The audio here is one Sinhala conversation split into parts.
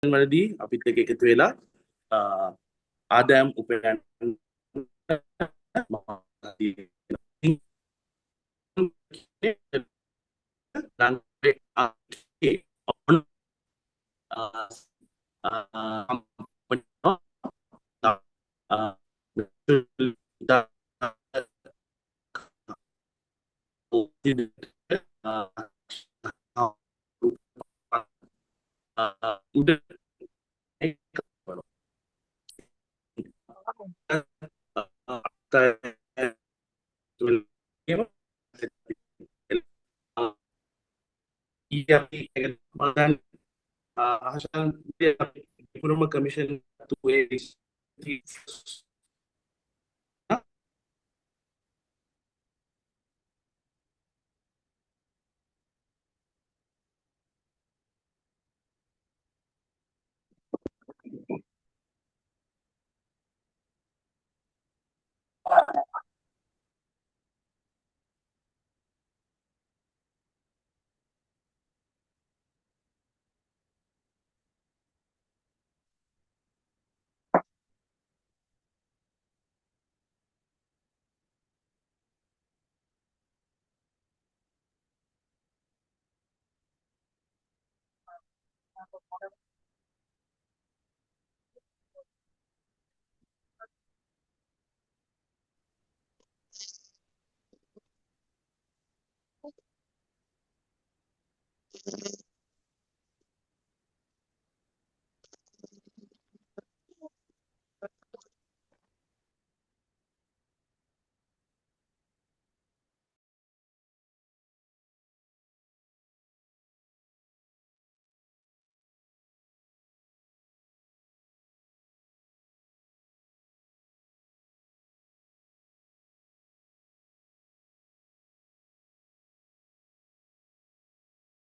වලදී අපිත් එක්ක එකතු වෙලා ආදායම් උපයන්න udah iya makan hasil dia diploma commission 2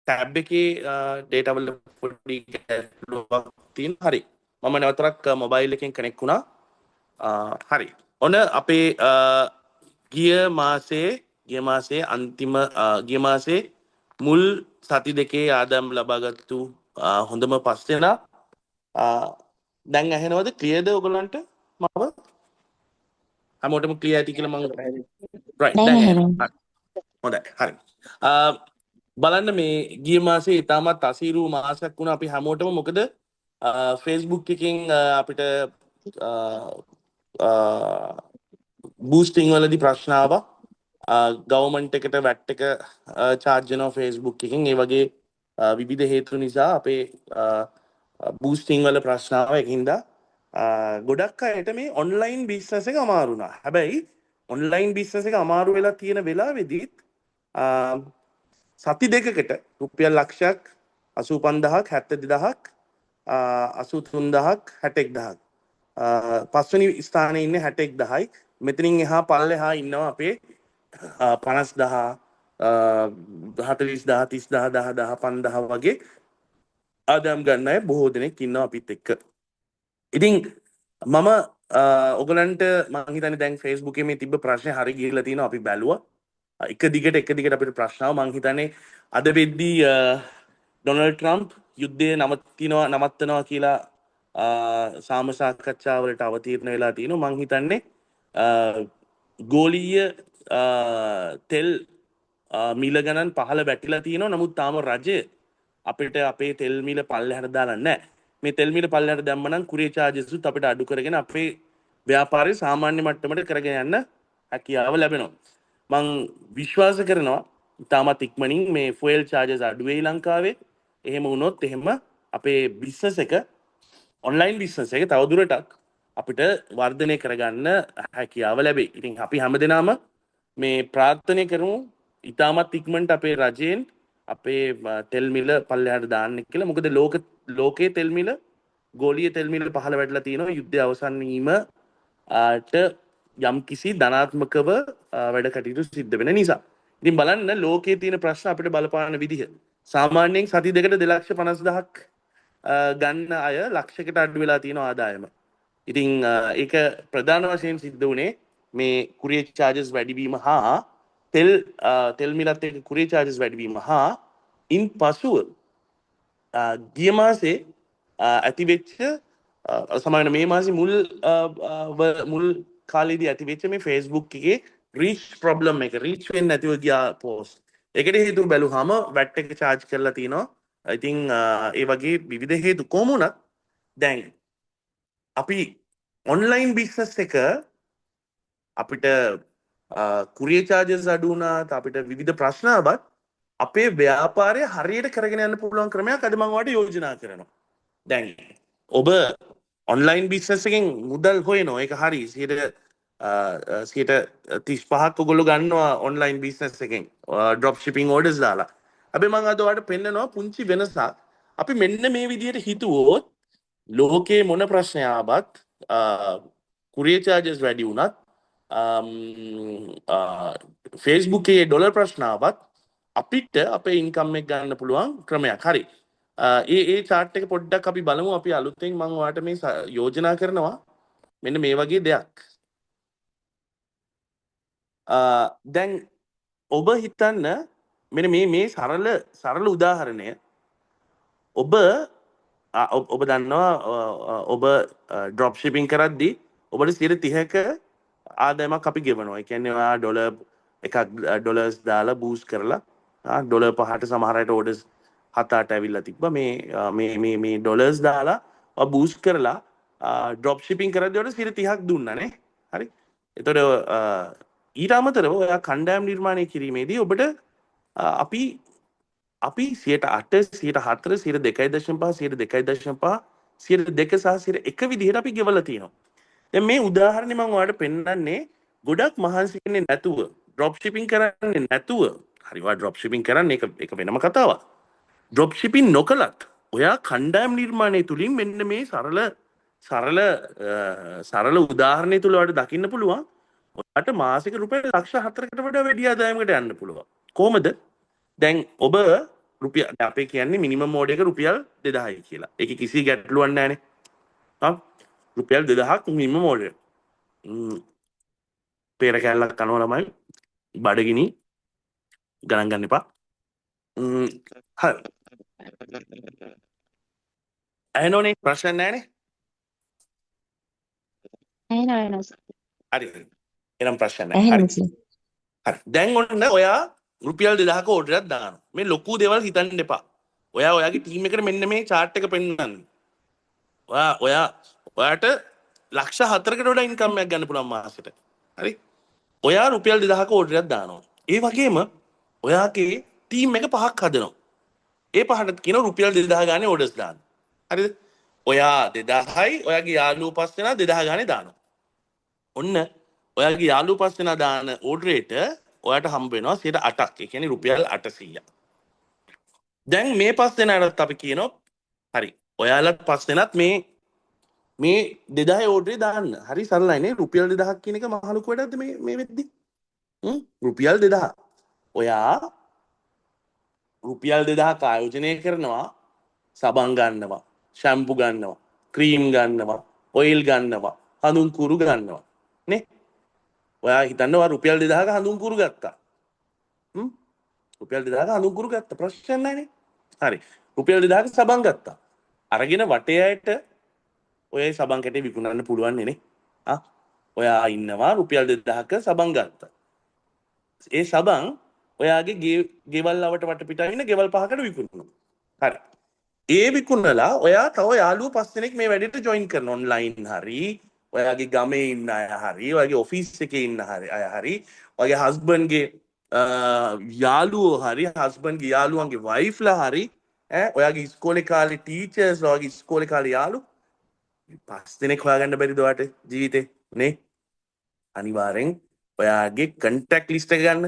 tab එකේ ඩේටා වල පොඩි ගැටලුවක් තියෙන හරි මම නැවතරක් මොබයිල් එකෙන් කනෙක්ට් වුණා හරි ඔන්න අපේ ගිය මාසේ අන්තිම ගිය මාසේ මුල් සති දෙකේ ආදායම් ලබාගත්තු හොඳම 5 දෙනා දැන් ඇහෙනවද ක්ලියර්ද ඔයගලන්ට මම හැමෝටම ක්ලියර් ඇති කියලා මම රයිට් දැන් ඇහෙනවා හොඳයි හරි බලන්න මේ ගිය මාසේ ඉතාමත් අසීරු මාසයක් වුණා අපි හැමෝටම මොකද Facebook එකෙන් අපිට බූස්ටිං වලදී ප්‍රශ්න ආවා ගවර්න්මන්ට් එකට වැට් එක charge කරනවා Facebook එකෙන් ඒ වගේ විවිධ හේතු නිසා අපේ බූස්ටිං වල ප්‍රශ්න ආවා ඒකින්ද ගොඩක් අයට මේ ඔන්ලයින් බිස්නස් එක අමාරු වුණා. හැබැයි ඔන්ලයින් බිස්නස් එක අමාරු වෙලා තියෙන වෙලාවෙදිත් සති දෙකකට රුපියල් ලක්ෂයක් 85000ක් 72000ක් 83000ක් 61000ක් පස්වෙනි ස්ථානයේ ඉන්නේ 61000යි මෙතනින් එහා පල්ලෙහා ඉන්නවා අපේ 50000 40000 30000 10000 5000 වගේ ආදායම් ගන්න අය බොහෝ දෙනෙක් ඉන්නවා අපිත් එක්ක. ඉතින් මම ඔයගලන්ට මම හිතන්නේ දැන් Facebook එකේ මේ තිබ්බ ප්‍රශ්නේ හරි ගිහිල්ලා තියෙනවා අපි බැලුවා. එක දිගට අපිට ප්‍රශ්න ආවා මං හිතන්නේ අද වෙද්දී ඩොනල්ඩ් ට්‍රම්ප් යුද්ධය නවත්තනවා කියලා සාම සාකච්ඡාවලට අවතීර්ණ වෙලා තියෙනවා මං හිතන්නේ ගෝලීය තෙල් මිල ගණන් පහළ වැටිලා තියෙනවා නමුත් තාම රජය අපිට අපේ තෙල් මිල පල්ලෙහාට දාලා නැහැ මේ තෙල් මිල පල්ලෙහාට දැම්ම නම් කුරිය චාර්ජස් උත් අපිට අඩු කරගෙන අපේ ව්‍යාපාරය සාමාන්‍ය මට්ටමට කරගෙන යන්න හැකියාව ලැබෙනවා මං විශ්වාස කරනවා ඉතාමත් ඉක්මනින් මේ ෆුවල් චාර්ජස් අඩු වෙයි ලංකාවේ එහෙම වුණොත් එහෙම අපේ බිස්නස් එක ඔන්ලයින් බිස්නස් එක තවදුරටත් අපිට වර්ධනය කරගන්න හැකියාව ලැබෙයි. ඉතින් අපි හැමදෙනාම මේ ප්‍රාර්ථනා කරමු ඉතාමත් ඉක්මනට අපේ රජයෙන් අපේ තෙල් මිල පල්ලෙහාට දාන්න කියලා. මොකද ලෝකයේ තෙල් මිල ගෝලීය තෙල් මිල පහළ වැටලා තියෙනවා යුද්ධය අවසන් වීමට යම් කිසි ධනාත්මකව වැඩ කටයුතු සිද්ධ වෙන නිසා. ඉතින් බලන්න ලෝකයේ තියෙන ප්‍රශ්න අපිට බලපාන විදිහ. සාමාන්‍යයෙන් සති දෙකට 2,50,000ක් ගන්න අය ලක්ෂයකට අඩු වෙලා තියෙන ආදායම. ඉතින් ඒක ප්‍රධාන වශයෙන් සිද්ධ වුණේ මේ කුරියර් චාර්ජස් වැඩිවීම හා තෙල් මිලත් එක්ක කුරියර් චාර්ජස් වැඩිවීම හා ඉන් පසුව ගිය මාසේ ඇතිවෙච්ච සමන මේ මාසි මුල් කාලෙදී ඇතිවෙච්ච මේ ෆේස්බුක් එකේ රීච් ප්‍රොබ්ලම් එක රීච් වෙන්නේ නැතිව ගියා පෝස්ට්. ඒකට හේතුව බැලුවාම වැට් එක charge කරලා තිනවා. ඉතින් ඒ වගේ විවිධ හේතු කොහොම වුණත් දැන් අපි ඔන්ලයින් බිස්නස් එක අපිට කුරිය චාර්ජස් අඩු වුණාත් අපිට විවිධ ප්‍රශ්න ආවත් අපේ ව්‍යාපාරය හරියට කරගෙන යන්න පුළුවන් ක්‍රමයක් අද මම ඔයාලට යෝජනා කරනවා. දැන් ඔබ ඔන්ලයින් බිස්නස් එකෙන් මුදල් හොයනවා ඒක හරි 35ක් ඔයගොල්ලෝ ගන්නවා ඔන්ලයින් බිස්නස් එකෙන් ඩ්‍රොප් ෂිපින් ඕඩර්ස් දාලා. හැබැයි මම අද ඔයාලට පෙන්නනවා පුංචි වෙනසක්. අපි මෙන්න මේ විදිහට හිතුවොත් ලෝකේ මොන ප්‍රශ්නය ආවත් කුරිය චාර්ජස් වැඩි වුණත් ෆේස්බුකේ ඩොලර් ප්‍රශ්න ආවත් අපිට අපේ ඉන්කම් එක ගන්න පුළුවන් ක්‍රමයක්. හරි. ඒ චාට් එක පොඩ්ඩක් අපි බලමු. අපි අලුතෙන් මම ඔයාලට මේ යෝජනා කරනවා මෙන්න මේ වගේ දෙයක්. දැන් ඔබ හිතන්න මෙන්න මේ සරල උදාහරණය ඔබ දන්නවා ඔබ ඩ්‍රොප් ෂිපින් කරද්දී ඔබට 30ක ආදායමක් අපි ගෙවනවා. ඒ කියන්නේ ඔයා ඩොලර්ස් දාලා බූස්ට් කරලා ඩොලර් 5ට සමහර අයට ඕඩර්ස් 7-8 ඇවිල්ලා තිබ්බා. මේ ඩොලර්ස් දාලා බූස්ට් කරලා ඩ්‍රොප් ෂිපින් කරද්දී ඔයාලට 30ක් දුන්නා නේ. හරි. එතකොට ඊට අමතරව ඔයා කණ්ඩායම් නිර්මාණය කිරීමේදී ඔබට අපි 8 4 2.5 2.5 2 සහ 1 විදිහට අපි ගෙවලා තියෙනවා. දැන් මේ උදාහරණේ මම ඔයාලට පෙන්නන්නේ ගොඩක් මහන්සි වෙන්නේ නැතුව ඩ්‍රොප් ෂිපින් කරන්නේ නැතුව හරි ඔයා ඩ්‍රොප් ෂිපින් කරන්නේ ඒක වෙනම කතාවක්. ඩ්‍රොප් ෂිපින් නොකලත් ඔයා කණ්ඩායම් නිර්මාණය තුලින් මෙන්න මේ සරල උදාහරණය තුල ඔයාලට දකින්න පුළුවන් ඔයාට මාසික රුපියල් ලක්ෂ 4කට වඩා වැඩි ආදායමකට යන්න පුළුවන්. කොහොමද? දැන් ඔබ රුපියල් අපේ කියන්නේ මිනිමම් ඕඩර් එක රුපියල් 2000යි කියලා. ඒකේ කිසි ගැටලුවක් නැහැනේ. රුපියල් 2000ක් මිනිමම් ඕඩර්. පේර කැල්ලක් කනවා ළමයි බඩගිනි ගණන් ගන්න එපා. හරි. ඇහෙනෝනේ ප්‍රශ්න නැහැනේ. ඇහෙනවා. හරි. එනම් ප්‍රශ්න නැහැ. හරි. හරි. දැන් ඔන්න ඔයා රුපියල් 2000ක ඕඩර් එකක් දානවා. මේ ලොකු දේවල් හිතන්න එපා. ඔයාගේ ටීම් එකට මෙන්න මේ chart එක පෙන්නන්න. ඔයාට ලක්ෂ 4කට වඩා ඉන්කම් එකක් ගන්න පුළුවන් මාසෙට. හරි. ඔයා රුපියල් 2000ක ඕඩර් එකක් දානවා. ඒ වගේම ඔයාගේ ටීම් එක 5ක් හදනවා. ඒ 5ට කියන රුපියල් 2000 ගානේ ඕඩර්ස් දාන්න. හරිද? ඔයා 2000යි ඔයාගේ යාළුවෝ 5 දෙනා 2000 ගානේ දානවා. ඔන්න ඔයාගේ යාළුවෝ 5 දෙනා දාන ඕඩරේට ඔයාට හම්බ වෙනවා 8ක්. ඒ කියන්නේ රුපියල් 800ක්. දැන් මේ 5 දෙනාටත් අපි කියනවා හරි. ඔයාලත් 5 දෙනාත් මේ 2000 ඕඩරේ දාන්න. හරි සරලයි නේ. රුපියල් 2000ක් කියන එක මහ ලොකු වැඩක්ද මේ වෙද්දි? රුපියල් 2000. ඔයා රුපියල් 2000ක් ආයෝජනය කරනවා සබන් ගන්නවා, ෂැම්පු ගන්නවා, ක්‍රීම් ගන්නවා, ඔයිල් ගන්නවා, හඳුන් කුරු ගන්නවා. නේ? ඔයා හිතන්නවා රුපියල් 2000ක හඳුන් කුරු ගත්තා. රුපියල් 2000ක හඳුන් කුරු ගත්තා. ප්‍රශ්න නැහැනේ. හරි. රුපියල් 2000ක සබන් ගත්තා. අරගෙන වටේ අයට ඔය සබන් කැටේ විකුණන්න පුළුවන් නේ. ඔයා ඉන්නවා රුපියල් 2000ක සබන් ගත්තා. ඒ සබන් ඔයාගේ ගෙවල් ලවට වටපිටාව ඉන්න ගෙවල් 5කට විකුණනවා. හරි. ඒ විකුණලා ඔයා තව යාළුවෝ 5 දෙනෙක් මේ වැඩේට ජොයින් කරනවා ඔන්ලයින් හරි ඔයාගේ ගමේ ඉන්න අය හරි ඔයාගේ ඔෆිස් එකේ ඉන්න අය හරි ඔයාගේ හස්බන්ඩ්ගේ යාළුවෝ හරි හස්බන්ඩ්ගේ යාළුවන්ගේ වයිෆ්ලා හරි ඔයාගේ ඉස්කෝලේ කාලේ ටීචර්ස් ඔයාගේ ඉස්කෝලේ කාලේ යාළුවෝ 5 දෙනෙක් හොයාගන්න බැරිද ඔයාට ජීවිතේ නේ අනිවාර්යෙන් ඔයාගේ කන්ටැක්ට් ලිස්ට් එක ගන්න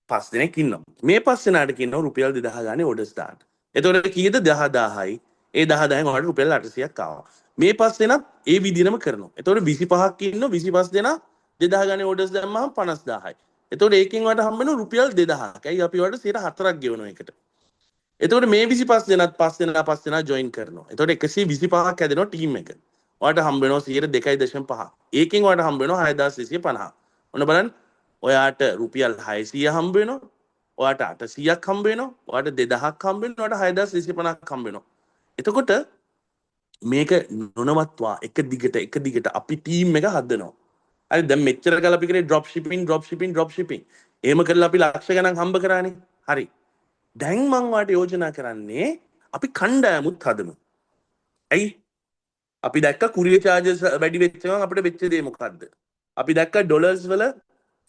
5 දෙනෙක් ඉන්නවා මේ 5 දෙනාට කියනවා රුපියල් 2000 ගානේ ඕඩර්ස් දාන්න එතකොට කීයද 10000යි ඒ 10000න් ඔයාලට රුපියල් 800ක් ආවා මේ 5 දෙනා ඒ විදිහම කරනවා එතකොට 25ක් ඉන්නවා 25 දෙනා 2000 ගානේ ඕඩර්ස් දැම්මම 50000යි එතකොට ඒකෙන් ඔයාලට හම්බ වෙනවා රුපියල් 2000ක් ඇයි අපි ඔයාලට 4ක් ගෙවනවා ඒකට එතකොට මේ 25 දෙනාත් 5 දෙනා ජොයින් කරනවා එතකොට 125ක් හැදෙනවා ටීම් එක ඔයාලට හම්බ වෙනවා 2.5 ඒකෙන් ඔයාලට හම්බ වෙනවා 6250 ඔන්න බලන්න ඔයාට රුපියල් 600 හම්බ වෙනවා ඔයාට 800ක් හම්බ වෙනවා ඔයාට 2000ක් හම්බ වෙනවා ඔයාට 6250ක් හම්බ වෙනවා එතකොට මේක නොනවත්වා එක දිගට අපි ටීම් එක හදනවා. හරි දැන් මෙච්චර කල් අපි කරේ ඩ්‍රොප් ෂිපින්. එහෙම කරලා අපි ලක්ෂ ගණන් හම්බ කරානේ. හරි. දැන් මං වාට යෝජනා කරන්නේ අපි කණ්ඩායමුත් හදමු. ඇයි? අපි දැක්ක කුරිය චාර්ජස් වැඩි වෙච්ච ගමන් අපිට වෙච්ච දේ මොකද්ද? අපි දැක්ක ඩොලර්ස් වල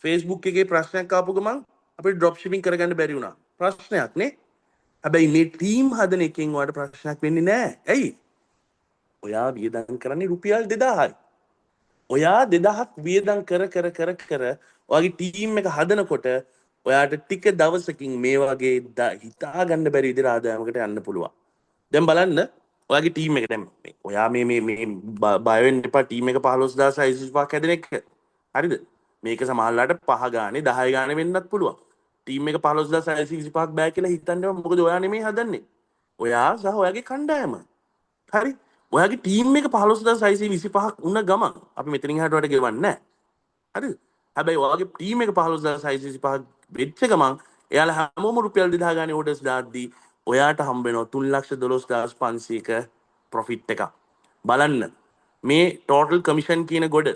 Facebook එකේ ප්‍රශ්නයක් ආපු ගමන් අපිට ඩ්‍රොප් ෂිපින් කරගන්න බැරි වුණා. ප්‍රශ්නයක් නේ. හැබැයි මේ ටීම් හදන එකෙන් වාට ප්‍රශ්නයක් වෙන්නේ නැහැ. ඇයි? ඔයා වියදම් කරන්නේ රුපියල් 2000යි. ඔයා 2000ක් වියදම් කර ඔයාගේ ටීම් එක හදනකොට ඔයාට ටික දවසකින් මේ වගේ හිතා ගන්න බැරි විදිහට ආදායමකට යන්න පුළුවන්. දැන් බලන්න ඔයාගේ ටීම් එක දැන් ඔයා මේ බය වෙන්න එපා ටීම් එක 15025ක් හැදෙන එක. හරිද? මේක සමහරලාට 5 ගානේ 10 ගානේ වෙන්නත් පුළුවන්. ටීම් එක 15025ක් බෑ කියලා හිතන්න එපා. මොකද ඔයා නෙමෙයි හදන්නේ. ඔයා සහ ඔයාගේ කණ්ඩායම. හරි? ඔයාගේ ටීම් එක 15625ක් වුණ ගමන් අපි මෙතනින් එහාට වලට ගෙවන්නේ නැහැ. හරිද? හැබැයි ඔයාගේ ටීම් එක 15625ක් වෙච්ච ගමන් එයාලා හැමෝම රුපියල් 2000 ගානේ ඕඩර්ස් දාද්දී ඔයාට හම්බ වෙනවා 312500ක ප්‍රොෆිට් එකක්. බලන්න මේ ටෝටල් කමිෂන් කියන ගොඩ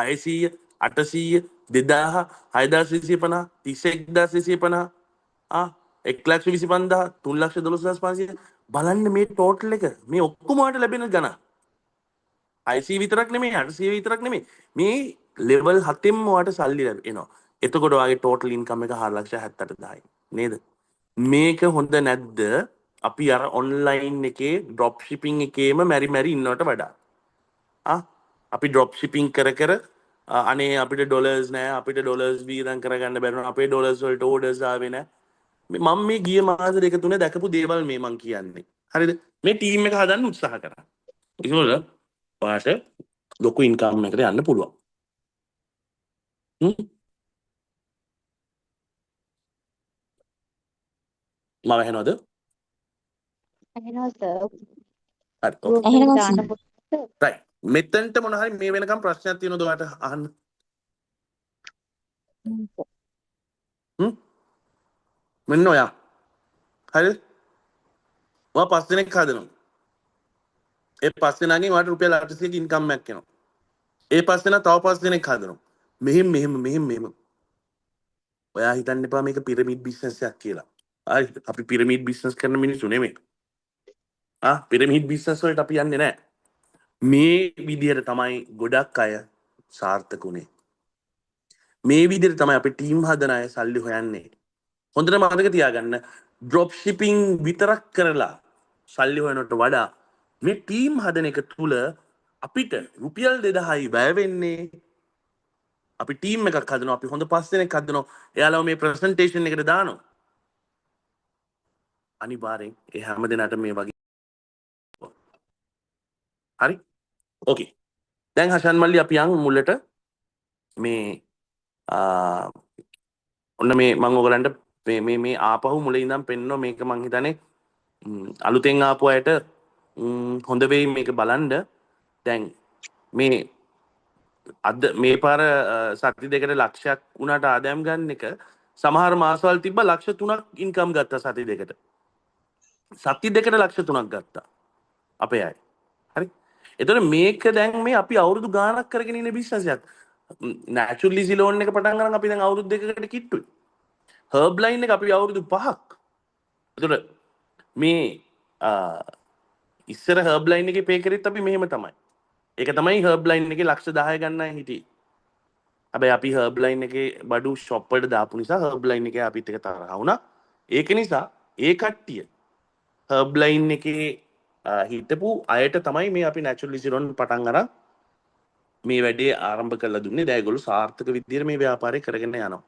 600 800 2000 6250 31250 1,25,000 3,12,500 බලන්න මේ ටෝටල් එක මේ ඔක්කොම වලට ලැබෙන ගණන් 600 විතරක් නෙමෙයි 800 විතරක් නෙමෙයි මේ ලෙවල් 7ෙම වාට සල්ලි ලැබෙනවා. එතකොට ඔයාගේ ටෝටල් ඉන්කම් එක 4,78,000යි නේද? මේක හොඳ නැද්ද? අපි අර ඔන්ලයින් එකේ ඩ්‍රොප් ෂිපින් එකේම මැරි ඉන්නවට වඩා. අපි ඩ්‍රොප් ෂිපින් කර අනේ අපිට ඩොලර්ස් නෑ අපිට ඩොලර්ස් වියදම් කරගන්න බැරි වුණා අපේ ඩොලර්ස් වලට ඕඩර්ස් ආවේ නෑ. මම මේ ගිය මාස දෙක තුන දැකපු දේවල් මේ මං කියන්නේ. හරිද? මේ ටීම් එක හදන්න උත්සාහ කරා. ඒකවල ඔයාට ලොකු ඉන්කම් එකකට යන්න පුළුවන්. මම ඇහෙනවද? ඇහෙනවා සර්. හරි. ගෲප් එකට ඇහෙනවා දාන්න සර්. පුළුවන්ද? රයිට්. මෙතනට මොන හරි මේ වෙනකම් ප්‍රශ්නයක් තියෙනවද ඔයාට අහන්න? මෙන්න ඔයා. හරිද? ඔයා 5 දෙනෙක් හදනවා. ඒ 5 දෙනාගෙන් ඔයාට රුපියල් 800ක ඉන්කම් එකක් එනවා. ඒ 5 දෙනා තව 5 දෙනෙක් හදනවා. මෙහෙම. ඔයා හිතන්න එපා මේක පිරමිඩ් බිස්නස් එකක් කියලා. හරි අපි පිරමිඩ් බිස්නස් කරන මිනිස්සු නෙමෙයි. පිරමිඩ් බිස්නස් වලට අපි යන්නේ නැහැ. මේ විදිහට තමයි ගොඩක් අය සාර්ථක උනේ. මේ විදිහට තමයි අපි ටීම් හදන අය සල්ලි හොයන්නේ. හොඳට මතක තියාගන්න ඩ්‍රොප් ෂිපින් විතරක් කරලා සල්ලි හොයනට වඩා මේ ටීම් හදන එක තුල අපිට රුපියල් 2000යි වැය වෙන්නේ. අපි ටීම් එකක් හදනවා අපි හොඳ 5 දෙනෙක් හදනවා එයාලව මේ ප්‍රසන්ටේෂන් එකට දානවා අනිවාර්යෙන් ඒ හැම දිනකට මේ වගේ හරි ඕකේ දැන් හෂන් මල්ලි අපි යන් මුලට මේ ඔන්න මේ මම ඔයගලන්ට මේ ආපහු මුලින් ඉඳන් පෙන්නනවා මේක මං හිතන්නේ අලුතෙන් ආපු අයට හොඳ වෙයි මේක බලන්න දැන් මේ අද මේ පාර සති දෙකට ලක්ෂයක් වුණාට ආදායම් ගන්න එක සමහර මාසවල තිබ්බ ලක්ෂ 3ක් ඉන්කම් ගත්තා සති දෙකට. සති දෙකට ලක්ෂ 3ක් ගත්තා. අපේ අය. හරි. එතකොට මේක දැන් මේ අපි අවුරුදු ගාණක් කරගෙන ඉන්න බිස්නස් එකක්. නැචරලි සිලෝන් එක පටන් ගන්න අපි දැන් අවුරුදු දෙකකට කිට්ටුයි. හර්බ් ලයින් එක අපි අවුරුදු 5ක්. එතකොට මේ ඉස්සර හර්බ් ලයින් එකේ පේ කරෙත් අපි මෙහෙම තමයි. ඒක තමයි හර්බ් ලයින් එකේ ලක්ෂ 10 ගන්නයි හිටියේ. හැබැයි අපි හර්බ් ලයින් එකේ බඩු ෂොප් වලට දාපු නිසා හර්බ් ලයින් එකේ අපිත් එක තරහ වුණා. ඒක නිසා ඒ කට්ටිය හර්බ් ලයින් එකේ හිටපු අයට තමයි මේ අපි නැචරලි සිරොන් පටන් අරන් මේ වැඩේ ආරම්භ කරලා දුන්නේ. දැන් ඒගොල්ලෝ සාර්ථක විදියට මේ ව්‍යාපාරය කරගෙන යනවා.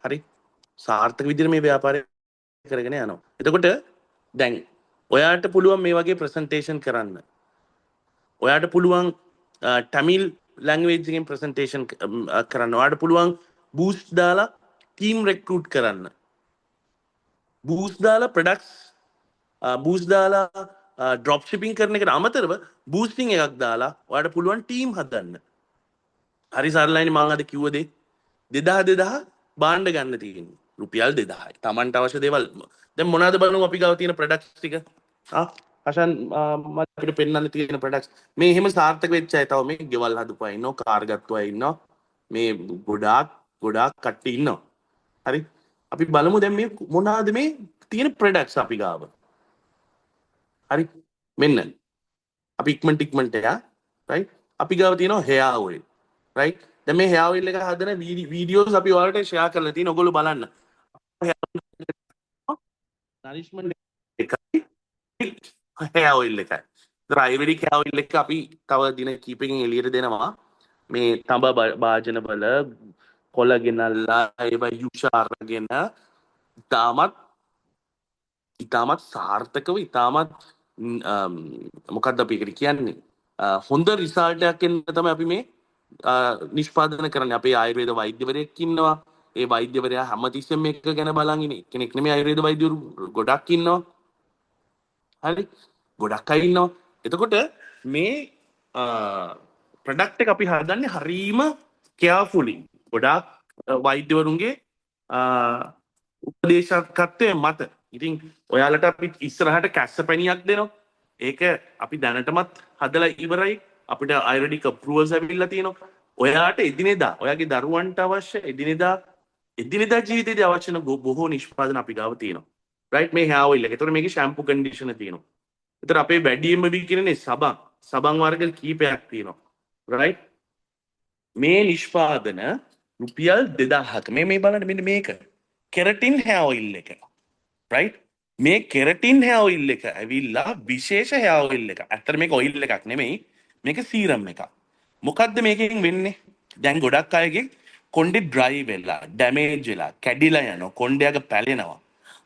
හරි. සාර්ථක විදියට මේ ව්‍යාපාරය කරගෙන යනවා. එතකොට දැන් ඔයාට පුළුවන් මේ වගේ ප්‍රසන්ටේෂන් කරන්න. ඔයාට පුළුවන් ටැමිල් ලැංග්වේජ් එකෙන් ප්‍රසන්ටේෂන් කරන්න. ඔයාට පුළුවන් බූස්ට් දාලා ටීම් රෙක්රූට් කරන්න. බූස්ට් දාලා ප්‍රොඩක්ට්ස් බූස්ට් දාලා ඩ්‍රොප් ෂිපින් කරන එකට අමතරව බූස්ටිං එකක් දාලා ඔයාට පුළුවන් ටීම් හදන්න. හරි සරලයිනේ මම අද කිව්ව දේ 2000 බාණ්ඩ ගන්න තියෙන්නේ. රුපියල් 2000යි. Tamanට අවශ්‍ය දේවල් දැන් මොනවාද බලමු අපි ගාව තියෙන ප්‍රොඩක්ට්ස් ටික. අශන් මම අපිට පෙන්වන්න තියෙන ප්‍රොඩක්ට්ස් මේ එහෙම සාර්ථක වෙච්ච අය තව මේ ගෙවල් හදපු අය ඉන්නවා කාර් ගත්තු අය ඉන්නවා මේ ගොඩාක් කට්ටිය ඉන්නවා හරි අපි බලමු දැන් මේ මොනවාද මේ තියෙන ප්‍රොඩක්ට්ස් අපි ගාව හරි මෙන්න අපි ඉක්මනට එයා රයිට් අපි ගාව තියෙනවා හෙයා ඔයිල් රයිට් දැන් මේ හෙයා ඔයිල් එක හදන වීඩියෝස් අපි ඔයාලට ෂෙයා කරලා තියෙනවා ඔයගොල්ලෝ බලන්න නරිෂ්මන්ට් එකයි හෙයා ඔයිල් එකයි ආයුර්වේදික් හෙයා ඔයිල් එක අපි තව දින කීපකින් එළියට දෙනවා මේ තඹ භාජන වල කොළ ගෙනල්ලා ඒවා යුෂ අරගෙන ඉතාමත් ඉතාමත් සාර්ථකව ඉතාමත් මොකක්ද අපි එකට කියන්නේ හොඳ රිසල්ට් එකක් එන්න තමයි අපි මේ නිෂ්පාදනය කරන්නේ අපේ ආයුර්වේද වෛද්‍යවරයෙක් ඉන්නවා ඒ වෛද්‍යවරයා හැමතිස්සෙම මේක ගැන බලන් ඉන්නේ කෙනෙක් නෙමෙයි ආයුර්වේද වෛද්‍යවරු ගොඩක් ඉන්නවා හරි ගොඩක් අය ඉන්නවා එතකොට මේ ප්‍රොඩක්ට් එක අපි හදන්නේ හරීම කෙයාර්ෆුලි ගොඩාක් වෛද්‍යවරුන්ගේ උපදේශකත්වය මත ඉතින් ඔයාලට අපි ඉස්සරහට කැස්ස පැණියක් දෙනවා ඒක අපි දැනටමත් හදලා ඉවරයි අපිට ආයුර්වේදික් අප්‍රූවල්ස් ඇවිල්ලා තියෙනවා ඔයාට එදිනෙදා ඔයාගේ දරුවන්ට අවශ්‍ය එදිනෙදා ජීවිතේදී අවශ්‍ය වෙන බොහෝ නිෂ්පාදන අපි ගාව තියෙනවා රයිට් මේ හෙයා ඔයිල් එක. ඒතකොට මේකේ ෂැම්පූ කන්ඩිෂනර් තියෙනවා. ඒතර අපේ වැඩියෙන්ම විකිරෙන්නේ සබන් වර්ග කීපයක් තියෙනවා. රයිට් මේ නිෂ්පාදන රුපියල් 2000ක මේ බලන්න මෙන්න මේක කෙරටින් හෙයා ඔයිල් එක. රයිට් මේ කෙරටින් හෙයා ඔයිල් එක ඇවිල්ලා විශේෂ හෙයා ඔයිල් එක. ඇත්තට මේක ඔයිල් එකක් නෙමෙයි මේක සීරම් එකක්. මොකද්ද මේකෙන් වෙන්නේ? දැන් ගොඩක් අයගේ කොණ්ඩේ ඩ්‍රයි වෙලා, ඩැමේජ් වෙලා, කැඩිලා යනවා, කොණ්ඩයක පැලෙනවා.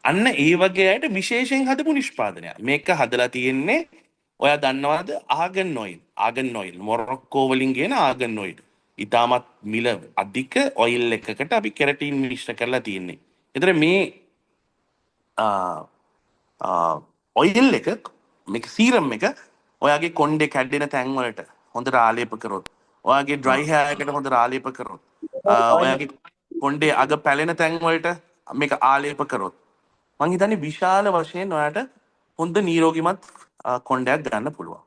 අන්න ඒ වගේ අයට විශේෂයෙන් හදපු නිෂ්පාදනයක්. මේක හදලා තියෙන්නේ ඔයා දන්නවද ආගන් ඔයිල්. ආගන් ඔයිල් මොරොක්කෝ වලින් ගෙන ආගන් ඔයිල්. ඉතාමත් මිල අධික ඔයිල් එකකට අපි කෙරටින් මිශ්‍ර කරලා තියෙන්නේ. ඒතර මේ ඔයිල් එක මේක සීරම් එක ඔයාගේ කොණ්ඩේ කැඩෙන තැන් වලට හොඳට ආලේප කරොත් ඔයාගේ ඩ්‍රයි හෙයාර් එකට හොඳට ආලේප කරොත් ඔයාගේ කොණ්ඩේ අග පැලෙන තැන් වලට මේක ආලේප කරොත් මං හිතන්නේ විශාල වශයෙන් ඔයාට හොඳ නිරෝගිමත් කොණ්ඩයක් ගන්න පුළුවන්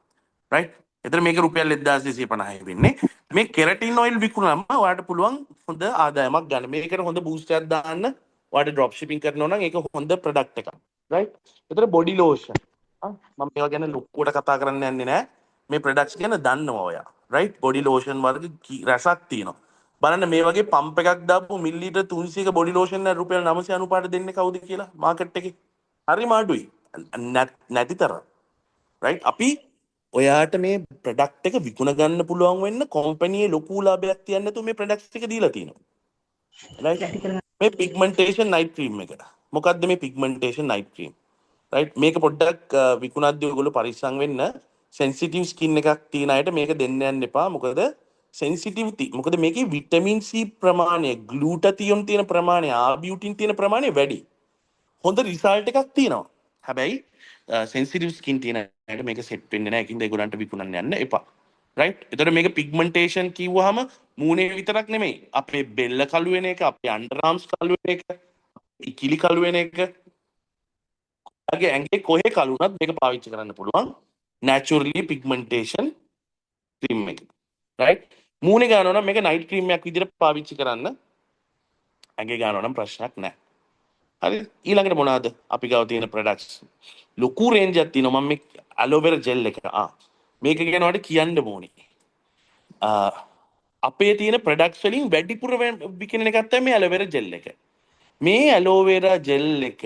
රයිට් එතන මේක රුපියල් 1250 වෙන්නේ මේ කෙරටින් ඔයිල් විකුණනම ඔයාට පුළුවන් හොඳ ආදායමක් ගන්න මේකට හොඳ බූස්ට් එකක් දාන්න ඔයාට ඩ්‍රොප් ෂිපින් කරනවා නම් ඒක හොඳ ප්‍රොඩක්ට් එකක් රයිට් එතන බොඩි ලෝෂන් මම මේවා ගැන ලොකුවට කතා කරන්න යන්නේ නැහැ මේ ප්‍රොඩක්ට්ස් ගැන දන්නවා ඔයා රයිට් බොඩි ලෝෂන් වර්ග රසක් තියෙනවා බලන්න මේ වගේ පම්ප් එකක් දාපු මිලිලීටර් 300ක බොඩි ලෝෂන් එක රුපියල් 995ට දෙන්නේ කවුද කියලා මාකට් එකේ හරිම අඩුයි නැතිතර රයිට් අපි ඔයාට මේ ප්‍රොඩක්ට් එක විකුණ ගන්න පුළුවන් වෙන්න කම්පැනියේ ලොකු ලාභයක් තියන්න නැතුව මේ ප්‍රොඩක්ට්ස් එක දීලා තියෙනවා රයිට් මේ පිග්මන්ටේෂන් නයිට් ක්‍රීම් එක මොකද්ද මේ පිග්මන්ටේෂන් නයිට් ක්‍රීම් රයිට් මේක පොඩ්ඩක් විකුණද්දී ඔයගොල්ලෝ පරිස්සම් වෙන්න සෙන්සිටිව් ස්කින් එකක් තියෙන අයට මේක දෙන්න යන්න එපා මොකද සෙන්සිටිවිටි මොකද මේකේ විටමින් C ප්‍රමාණය ග්ලූටතියොන් තියෙන ප්‍රමාණය ආබියුටින් තියෙන ප්‍රමාණය වැඩි හොඳ රිසල්ට් එකක් තියෙනවා හැබැයි සෙන්සිටිව් ස්කින් තියෙන අයට මේක සෙට් වෙන්නේ නැහැ ඒකින්ද ඒගොල්ලන්ට විකුණන්න යන්න එපා රයිට් එතකොට මේක පිග්මන්ටේෂන් කිව්වහම මූණේ විතරක් නෙමෙයි අපේ බෙල්ල කළු වෙන එක අපේ අන්ඩර් ආම්ස් කළු වෙන එක ඉකිලි කළු වෙන එක ඔයාගේ ඇඟේ කොහේ කළු වුණත් මේක පාවිච්චි කරන්න පුළුවන් naturally pigmentation cream එක right මූණේ ගන්නවා නම් මේක night cream එකක් විදිහට පාවිච්චි කරන්න ඇඟේ ගන්නවා නම් ප්‍රශ්නයක් නැහැ හරි ඊළඟට මොනවාද අපි ගාව තියෙන products ලොකු range එකක් තියෙනවා මම මේ aloe vera gel එක මේක ගැන ඔයාලට කියන්න ඕනේ අපේ තියෙන products වලින් වැඩිපුර විකිනෙන එකක් තමයි මේ aloe vera gel එක මේ aloe vera gel එක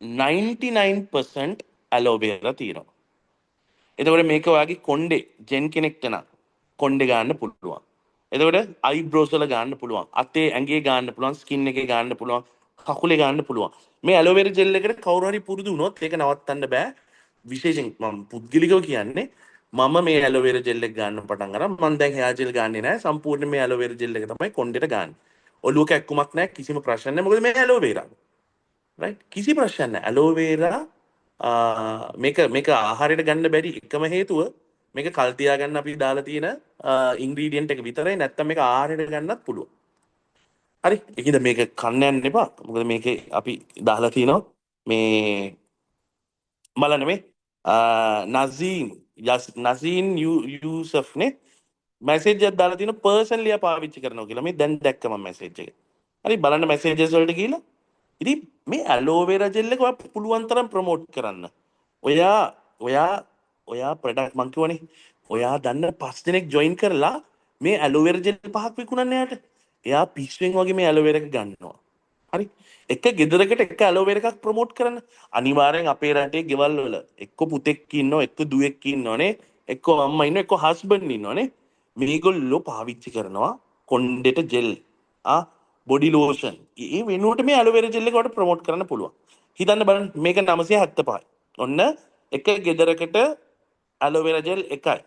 99% aloe vera තියෙනවා එතකොට මේක ඔයාගේ කොණ්ඩේ ජෙන් කෙනෙක්ට නම් කොණ්ඩේ ගන්න පුළුවන්. එතකොට අයිබ්‍රෝස් වල ගන්න පුළුවන්. අතේ ඇඟේ ගන්න පුළුවන්, ස්කින් එකේ ගන්න පුළුවන්, කකුලේ ගන්න පුළුවන්. මේ ඇලෝ වෙරා ජෙල් එකට කවුරු හරි පුරුදු වුණොත් ඒක නවත්තන්න බෑ. විශේෂයෙන් මම පුද්ගලිකව කියන්නේ මම මේ ඇලෝ වෙරා ජෙල් එක ගන්න පටන් අරන් මම දැන් හෙයා ජෙල් ගන්නෙ නෑ. සම්පූර්ණ මේ ඇලෝ වෙරා ජෙල් එක තමයි කොණ්ඩේට ගන්න. ඔළුව කැක්කුමක් නෑ කිසිම ප්‍රශ්නයක් නෑ. මොකද මේ ඇලෝ වෙරා. රයිට් කිසි ප්‍රශ්නයක් නෑ. ඇලෝ වෙරා මේක ආහාරයට ගන්න බැරි එකම හේතුව මේක කල් තියාගන්න අපි දාලා තියෙන ඉන්ග්‍රීඩියන්ට් එක විතරයි නැත්තම් මේක ආහාරයට ගන්නත් පුළුවන්. හරි. ඒකින්ද මේක කන්න යන්න එපා. මොකද මේකේ අපි දාලා තියෙනවා මේ බලන්න මේ නසීන් යූසෆ්නේ මැසේජ් එකක් දාලා තියෙන පර්සනලි පාවිච්චි කරනවා කියලා. මේ දැන් දැක්කම මැසේජ් එක. හරි බලන්න මැසේජස් වලට ගිහලා. ඉතින් මේ ඇලෝවෙරා ජෙල් එක ඔයා පුළුවන් තරම් ප්‍රොමෝට් කරන්න. ඔයා ඔයා ඔයා ප්‍රොඩක්ට් මං කියවනේ. ඔයා දන්න 5 දෙනෙක් ජොයින් කරලා මේ ඇලෝවෙරා ජෙල් 5ක් විකුණන්න යාට. එයා පිස්සුවෙන් වගේ මේ ඇලෝවෙරා එක ගන්නවා. හරි එක ගෙදරකට එක ඇලෝවෙරා එකක් ප්‍රොමෝට් කරන්න. අනිවාර්යෙන් අපේ රටේ ගෙවල් වල එක්ක පුතෙක් ඉන්නව එක්ක දුවෙක් ඉන්නවනේ එක්ක අම්මා ඉන්නව එක්ක හස්බන්ඩ් ඉන්නවනේ. මේගොල්ලෝ පාවිච්චි කරනවා කොණ්ඩෙට ජෙල් බොඩි ලෝෂන් ඒ වෙනුවට මේ ඇලෝවෙරා ජෙල් එක වලට ප්‍රොමෝට් කරන්න පුළුවන්. හිතන්න බලන්න මේක 975යි. ඔන්න එක ගෙදරකට ඇලෝවෙරා ජෙල් එකයි.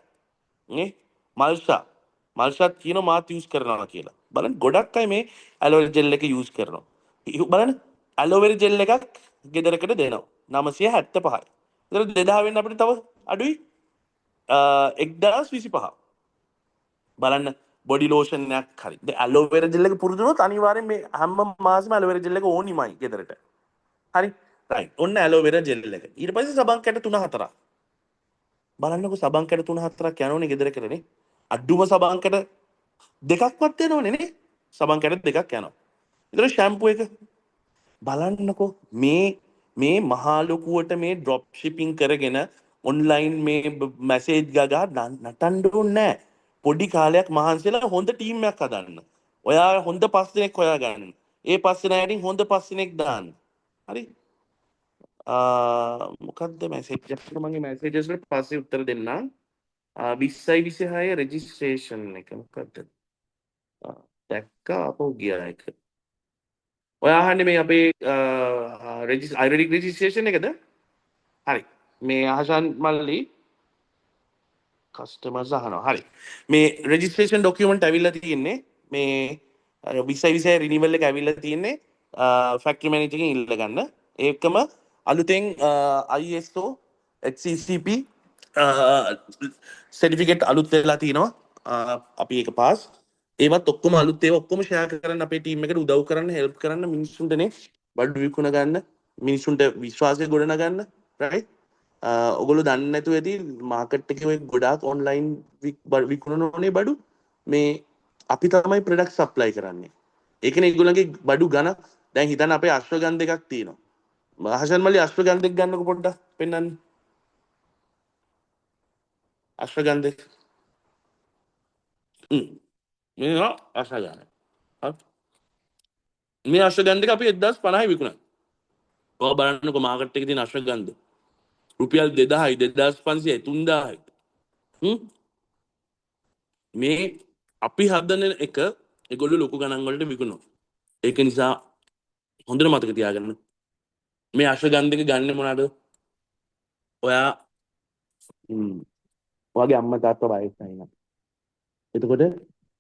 නේ මල්ෂා මල්ෂාත් කියනවා මාත් යූස් කරනවා කියලා. බලන්න ගොඩක් අය මේ ඇලෝවෙරා ජෙල් එක යූස් කරනවා. බලන්න ඇලෝවෙරා ජෙල් එකක් ගෙදරකට දෙනවා 975යි. ඒතර 2000 වෙන්න අපිට තව අඩුයි 1025. බලන්න බොඩි ලෝෂන්යක් හරි ඇලෝවෙරා ජෙල් එක පුරුදු වුණොත් අනිවාර්යෙන් මේ හැම මාසෙම ඇලෝවෙරා ජෙල් එක ඕනිමයි ගෙදරට. හරි රයිට් ඔන්න ඇලෝවෙරා ජෙල් එක. ඊට පස්සේ සබන් කැට 3-4ක්. බලන්නකො සබන් කැට 3-4ක් යනෝනේ ගෙදරකටනේ. අඩුම සබන් කැට දෙකක්වත් යනෝනේ නේ. සබන් කැට දෙකක් යනවා. ඊතර ෂැම්පූ එක බලන්නකො මේ මහා ලොකුවට මේ ඩ්‍රොප් ෂිපින් කරගෙන ඔන්ලයින් මේ මැසේජ් ගගා නටන්න ඕනේ නැහැ. පොඩි කාලයක් මහන්සිලා හොඳ ටීම් එකක් හදන්න. ඔයා හොඳ 5 දෙනෙක් හොයාගන්න. ඒ 5 දෙනාටින් හොඳ 5 දෙනෙක් දාන්න. හරි? මොකක්ද මැසේජ් එකක් මගේ මැසේජස් වලට පස්සේ උත්තර දෙන්නම්. 2026 රෙජිස්ට්‍රේෂන් එක මොකක්ද? දැක්කා අපෝ ගියා එක. ඔයා අහන්නේ මේ අපේ අයුරික් රෙජිස්ට්‍රේෂන් එකද? හරි. මේ ආශාන් මල්ලි කස්ටමර්ස් අහනවා. හරි. මේ රෙජිස්ට්‍රේෂන් ඩොකියුමන්ට් ඇවිල්ලා තියෙන්නේ මේ 2026 රිනිවල් එක ඇවිල්ලා තියෙන්නේ ෆැක්ටරි මැනේජර් එකෙන් ඉල්ල ගන්න. ඒකම අලුතෙන් ISO HCCP සර්ටිෆිකේට් අලුත් වෙලා තිනවා. අපි ඒක පාස් ඒවත් ඔක්කොම අලුත් ඒවා ඔක්කොම ෂෙයා කරන්න අපේ ටීම් එකට උදව් කරන්න හෙල්ප් කරන්න මිනිස්සුන්ටනේ බඩු විකුණ ගන්න මිනිස්සුන්ට විශ්වාසය ගොඩනගන්න රයිට් ඔගොල්ලෝ දන්නේ නැතුව ඇති මාකට් එකේ ඔය ගොඩාක් ඔන්ලයින් විකුණන ඕනේ බඩු මේ අපි තමයි ප්‍රොඩක්ට් සප්ලයි කරන්නේ ඒකනේ ඒගොල්ලන්ගේ බඩු ගණන් දැන් හිතන්න අපේ අශ්වගන්ධ එකක් තියෙනවා හෂන් මල්ලි අශ්වගන්ධ එක ගන්නකො පොඩ්ඩක් පෙන්නන්න අශ්වගන්ධ මේ අශ්වගන්ධ මේ අශ්වගන්ධ එක අපි 1050යි විකුණන. ඔය බලන්නකො මාකට් එකේ තියෙන අශ්වගන්ධ. රුපියල් 2000යි 2500යි 3000යි. මේ අපි හදන එක ඒගොල්ලෝ ලොකු ගණන් වලට විකුණනවා. ඒක නිසා හොඳට මතක තියාගන්න. මේ අශ්වගන්ධ එක ගන්න මොනවාද? ඔයා ඔයාගේ අම්මා තාත්තා වයසයි නම්. එතකොට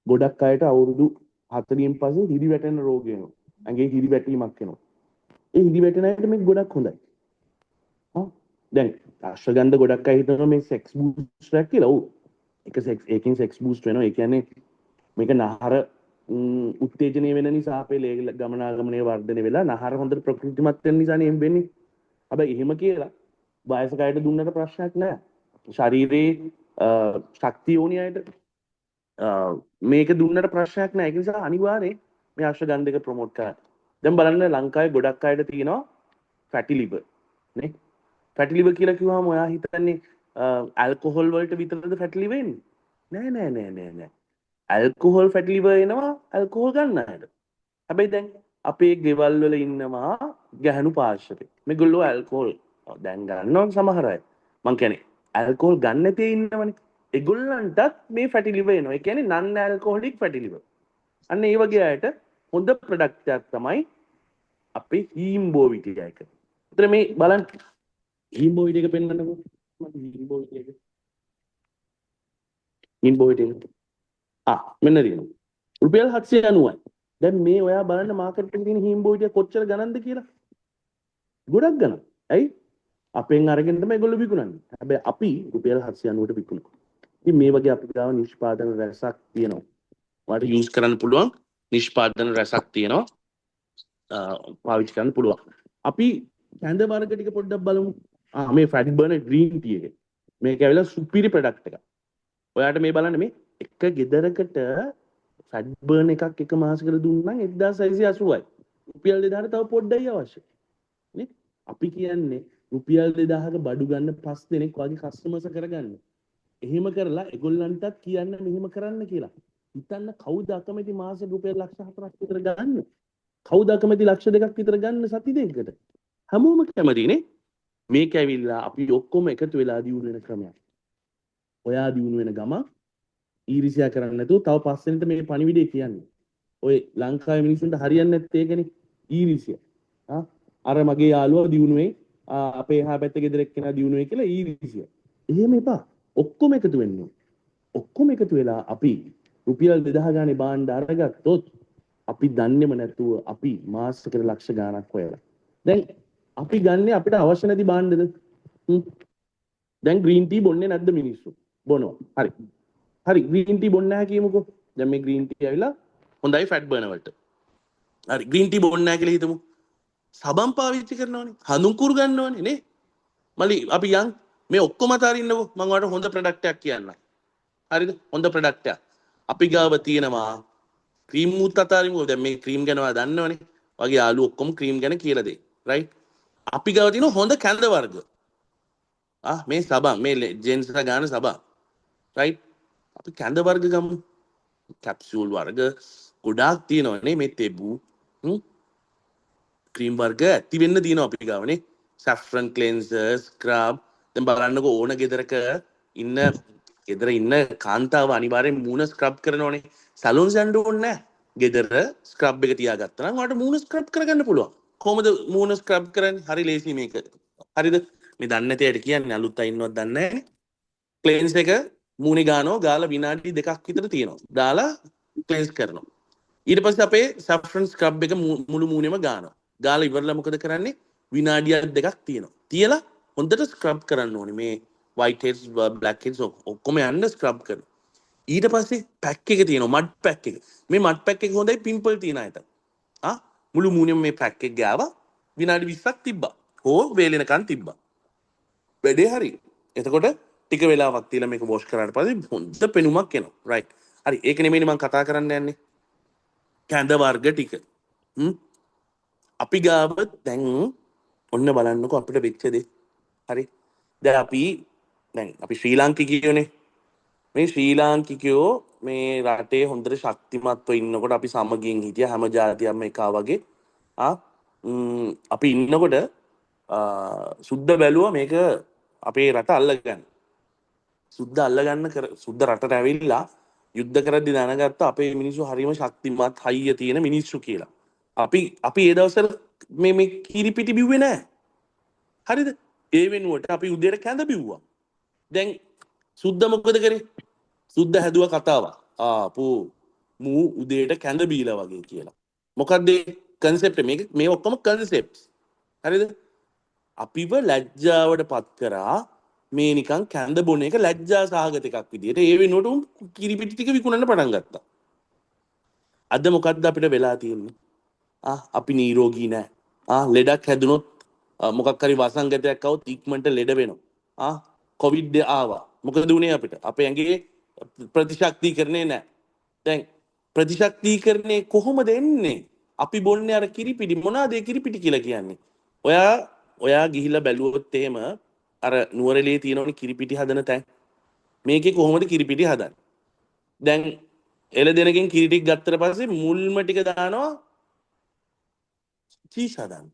ගොඩක් අයට අවුරුදු 40න් පස්සේ හිරි වැටෙන රෝගය එනවා. ඇඟේ හිරි වැටීමක් එනවා. ඒ හිරි වැටෙන අයට මේක ගොඩක් හොඳයි. දැන් අශ්වගන්ධ ගොඩක් අය හිතනවා මේ සෙක්ස් බූස්ටර් එකක් කියලා. ඔව්. ඒකෙන් සෙක්ස් බූස්ට් වෙනවා. ඒ කියන්නේ මේක නහර උත්තේජනය වෙන නිසා අපේ ගමනාගමනය වර්ධනය වෙලා නහර හොඳට ප්‍රකෘතිමත් වෙන නිසානේ එහෙම වෙන්නේ. හැබැයි එහෙම කියලා වයසක අයට දුන්නට ප්‍රශ්නයක් නැහැ. ශරීරයේ ශක්තිය ඕනි අයට මේක දුන්නට ප්‍රශ්නයක් නැහැ. ඒක නිසා අනිවාර්යයෙන් මේ අශ්වගන්ධ එක ප්‍රොමෝට් කරන්න. දැන් බලන්න ලංකාවේ ගොඩක් අයට තියෙනවා ෆැටි ලිවර් නේ. ෆැටි ලිවර් කියලා කිව්වම ඔයා හිතන්නේ ඇල්කොහොල් වලට විතරද ෆැටි ලිවර් එන්නේ? නෑ. ඇල්කොහොල් ෆැටි ලිවර් එනවා ඇල්කොහොල් ගන්න අයට. හැබැයි දැන් අපේ ගෙවල් වල ඉන්නවා ගැහණු පාර්ශවයේ. මේගොල්ලෝ ඇල්කොහොල් දැන් ගන්නවා සමහර අය. මං කියන්නේ ඇල්කොහොල් ගන්න නැතේ ඉන්නවනේ. ඒගොල්ලන්ටත් මේ ෆැටි ලිවර් එනවා. ඒ කියන්නේ නන් ඇල්කොහොලික් ෆැටි ලිවර්. අන්න ඒ වගේ අයට හොඳ ප්‍රොඩක්ට් එකක් තමයි අපේ හීම්බෝවිටි එක. ඒතර මේ බලන්න හීම්බෝවිටි එක පෙන්නන්නකෝ. මම හීම්බෝවිටි එක. හීම්බෝවිටි එක. මෙන්න තියෙනවා. රුපියල් 790යි. දැන් මේ ඔයා බලන්න මාකට් එකේ තියෙන හීම්බෝවිටි කොච්චර ගණන්ද කියලා. ගොඩක් ගණන්. ඇයි? අපෙන් අරගෙන තමයි ඒගොල්ලෝ විකුණන්නේ. හැබැයි අපි රුපියල් 790ට විකුණනවා. ඉතින් මේ වගේ අපි ගාව නිෂ්පාදන රැසක් තියෙනවා. ඔයාලට යූස් කරන්න පුළුවන් නිෂ්පාදන රැසක් තියෙනවා. පාවිච්චි කරන්න පුළුවන්. අපි කැඳ වර්ග ටික පොඩ්ඩක් බලමු. මේ ෆැට් බර්නර් ග්‍රීන් ටී එක. මේක ඇවිල්ලා සුපිරි ප්‍රොඩක්ට් එකක්. ඔයාට මේ බලන්න මේ එක ගෙදරකට ෆැට් බර්න් එකක් එක මාසෙකට දුන්නා නම් 1680යි. රුපියල් 2000ට තව පොඩ්ඩයි අවශ්‍යයි. නේ? අපි කියන්නේ රුපියල් 2000ක බඩු ගන්න 5 දෙනෙක් වගේ කස්ටමර්ස් කරගන්න. එහෙම කරලා ඒගොල්ලන්ටත් කියන්න මෙහෙම කරන්න කියලා. හිතන්න කවුද අකමැති මාසෙ රුපියල් ලක්ෂ 4ක් විතර ගන්න? කවුද අකමැති ලක්ෂ 2ක් විතර ගන්න සති දෙකකට? හැමෝම කැමතිනේ. මේක ඇවිල්ලා අපි ඔක්කොම එකතු වෙලා දියුණු වෙන ක්‍රමයක්. ඔයා දියුණු වෙන ගම ඊරිසියා කරන්නේ නැතුව තව පස්සෙන්ට මේ පණිවිඩය කියන්නේ. ඔය ලංකාවේ මිනිස්සුන්ට හරියන්නේ නැත්තේ ඒකනේ ඊරිසිය. අර මගේ යාළුවා දියුණුවේ අපේ එහා පැත්තේ ගෙදර එක්කෙනා දියුණුවේ කියලා ඊරිසිය. එහෙම එපා. ඔක්කොම එකතු වෙන්න ඕනේ. ඔක්කොම එකතු වෙලා අපි රුපියල් 2000 ගානේ බාණ්ඩ අරගත්තොත් අපි දන්නේම නැතුව අපි මාසෙකට ලක්ෂ ගාණක් හොයලා. දැන් අපි ගන්නේ අපිට අවශ්‍ය නැති බාණ්ඩද? දැන් ග්‍රීන් ටී බොන්නේ නැද්ද මිනිස්සු? බොනවා. හරි. හරි ග්‍රීන් ටී බොන්නේ නැහැ කියමුකෝ. දැන් මේ ග්‍රීන් ටී ඇවිල්ලා හොඳයි ෆැට් බර්නර් වලට. හරි ග්‍රීන් ටී බොන්නේ නැහැ කියලා හිතමු. සබම් පාවිච්චි කරනවනේ. හඳුන් කුරු ගන්නවනේ නේ. මලි අපි යන් මේ ඔක්කොම අතරින්නකෝ මම ඔයාලට හොඳ ප්‍රොඩක්ට් එකක් කියන්නම්. හරිද? හොඳ ප්‍රොඩක්ට් එකක්. අපි ගාව තියෙනවා ක්‍රීම් මුත් අතරින්කෝ. දැන් මේ ක්‍රීම් ගැන ඔයා දන්නවනේ. වගේ යාළුවෝ ඔක්කොම ක්‍රීම් ගැන කියලා දෙයි. රයිට්? අපි ගාව තියෙන හොඳ කැඳ වර්ග. මේ සබම් මේ ජෙන්ස්ලා ගන්න සබම්. රයිට්? අපි කැඳ වර්ග ගමු. කැප්සූල් වර්ග ගොඩාක් තියෙනවනේ මේ තෙබු ක්‍රීම් වර්ග ඇති වෙන්න තියෙනවා අපි ගාවනේ සැෆ්‍රන් ක්ලෙන්සර් ස්ක්‍රබ් දැන් බලන්නකෝ ඕන ගෙදරක ගෙදර ඉන්න කාන්තාව අනිවාර්යෙන් මූණ ස්ක්‍රබ් කරනවනේ සැලොන්ස් යන්න ඕනේ නැහැ ගෙදර ස්ක්‍රබ් එක තියාගත්තා නම් ඔයාලට මූණ ස්ක්‍රබ් කරගන්න පුළුවන් කොහොමද මූණ ස්ක්‍රබ් කරන්නේ හරි ලේසි මේක හරිද මේ දන්නේ නැති අයට කියන්නේ අලුත් අය ඉන්නවත් දන්නේ නැහැ ක්ලෙන්ස් එක මූණේ ගානවා ගාලා විනාඩි 2ක් විතර තියෙනවා දාලා ක්ලෙන්ස් කරනවා ඊට පස්සේ අපේ සැෆ්‍රන් ස්ක්‍රබ් එක මුළු මූණෙම ගානවා ගාලා ඉවරලා මොකද කරන්නේ විනාඩියක් දෙකක් තියෙනවා තියලා හොඳට ස්ක්‍රබ් කරන්න ඕනේ මේ white heads black heads ඔක්කොම යන්න ස්ක්‍රබ් කරනවා ඊට පස්සේ පැක් එක තියෙනවා මඩ් පැක් එක මේ මඩ් පැක් එක හොඳයි පිම්පල් තියෙන අයට මුළු මූණෙම මේ පැක් එක ගාවා විනාඩි 20ක් තිබ්බා හෝ වේලෙනකන් තිබ්බා වැඩේ හරි එතකොට ටික වෙලාවක් තියලා මේක වොෂ් කරාට පස්සේ හොඳ පෙනුමක් එනවා රයිට් හරි ඒක නෙමෙයිනේ මම කතා කරන්න යන්නේ කැඳ වර්ග ටික අපි ගාව දැන් ඔන්න බලන්නකෝ අපිට වෙච්ච දේ හරි දැන් අපි ශ්‍රී ලාංකිකයෝනේ මේ ශ්‍රී ලාංකිකයෝ මේ රටේ හොඳට ශක්තිමත්ව ඉන්නකොට අපි සමගියෙන් හිටියා හැම ජාතියක්ම එකා වගේ අපි ඉන්නකොට සුද්ධ බැලුවා මේක අපේ රට අල්ලගන්න සුද්ධ අල්ලගන්න සුද්ධ රටට ඇවිල්ලා යුද්ධ කරද්දි දැනගත්තා අපේ මිනිස්සු හරිම ශක්තිමත් හයිය තියෙන මිනිස්සු කියලා. අපි ඒ දවස්වල මේ කිරිපිටි බිව්වේ නැහැ. හරිද? ඒ වෙනුවට අපි උදේට කැඳ බිව්වා. දැන් සුද්ධ මොකද කරේ? සුද්ධ හැදුවා කතාවක්. මූ උදේට කැඳ බීලා වගේ කියලා. මොකක්ද කන්සෙප්ට් මේ ඔක්කොම කන්සෙප්ට්ස්. හරිද? අපිව ලැජ්ජාවට පත් කරා මේ නිකන් කැඳ බොන එක ලැජ්ජා සහගත එකක් විදියට ඒ වෙනුවට උන් කිරිපිටි ටික විකුණන්න පටන් ගත්තා. අද මොකද්ද අපිට වෙලා තියෙන්නේ? අපි නිරෝගී නැහැ. ලෙඩක් හැදුනොත් මොකක් හරි වසංගතයක් આવොත් ඉක්මනට ලෙඩ වෙනවා. කොවිඩ් ආවා. මොකද උනේ අපිට? අපේ ඇඟේ ප්‍රතිශක්තිකරණේ නැහැ. දැන් ප්‍රතිශක්තිකරණේ කොහොමද එන්නේ? අපි බොන්නේ අර කිරිපිටි මොනවාද ඒ කිරිපිටි කියලා කියන්නේ? ඔයා ගිහිල්ලා බැලුවොත් එහෙම අර නුවරඑළියේ තියෙනවනේ කිරිපිටි හදන තැන්. මේකේ කොහොමද කිරිපිටි හදන්නේ? දැන් එළදෙනකින් කිරි ටික ගත්තට පස්සේ මුල්ම ටික දානවා චීස් හදන්න.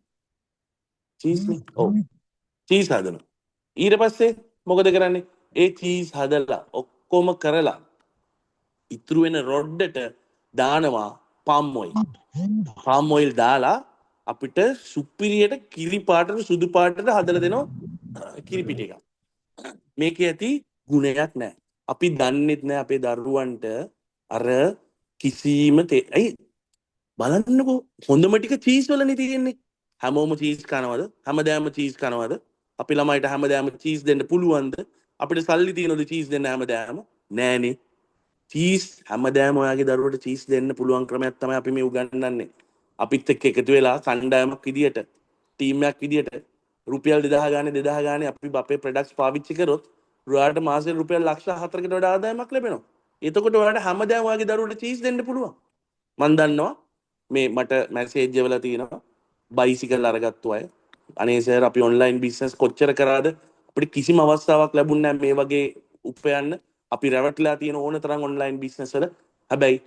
චීස් නේ. ඔව්. චීස් හදනවා. ඊට පස්සේ මොකද කරන්නේ? ඒ චීස් හදලා ඔක්කොම කරලා ඉතුරු වෙන රොඩ්ඩට දානවා palm oil. palm oil දාලා අපිට සුපිරියට කිරි පාටට සුදු පාටට හදලා දෙනවා කිරිපිටි එකක්. මේකේ ඇති ගුණයක් නැහැ. අපි දන්නෙත් නැහැ අපේ දරුවන්ට අර කිසිම ඇයි බලන්නකෝ හොඳම ටික චීස් වලනේ තියෙන්නේ. හැමෝම චීස් කනවද? හැමදාම චීස් කනවද? අපි ළමයිට හැමදාම චීස් දෙන්න පුළුවන්ද? අපිට සල්ලි තියනවද චීස් දෙන්න හැමදාම? නෑනේ. චීස් හැමදාම ඔයාගේ දරුවට චීස් දෙන්න පුළුවන් ක්‍රමයක් තමයි අපි මේ උගන්වන්නේ. අපිත් එක්ක එකතු වෙලා කණ්ඩායමක් විදියට, ටීම් එකක් විදියට රුපියල් 2000 ගානේ අපි අපේ ප්‍රොඩක්ට්ස් පාවිච්චි කරොත් ඔයාලට මාසෙට රුපියල් ලක්ෂ 4කට වඩා ආදායමක් ලැබෙනවා. එතකොට ඔයාලට හැමදාම ඔයාගේ දරුවට චීස් දෙන්න පුළුවන්. මම දන්නවා මේ මට මැසේජ් වල තියෙනවා බයිසිකල් අරගත්තු අය. අනේ සර් අපි ඔන්ලයින් බිස්නස් කොච්චර කරාද අපිට කිසිම අවස්ථාවක් ලැබුණේ නැහැ මේ වගේ උපයන්න. අපි රැවටලා තියෙන ඕන තරම් ඔන්ලයින් බිස්නස් වල. හැබැයි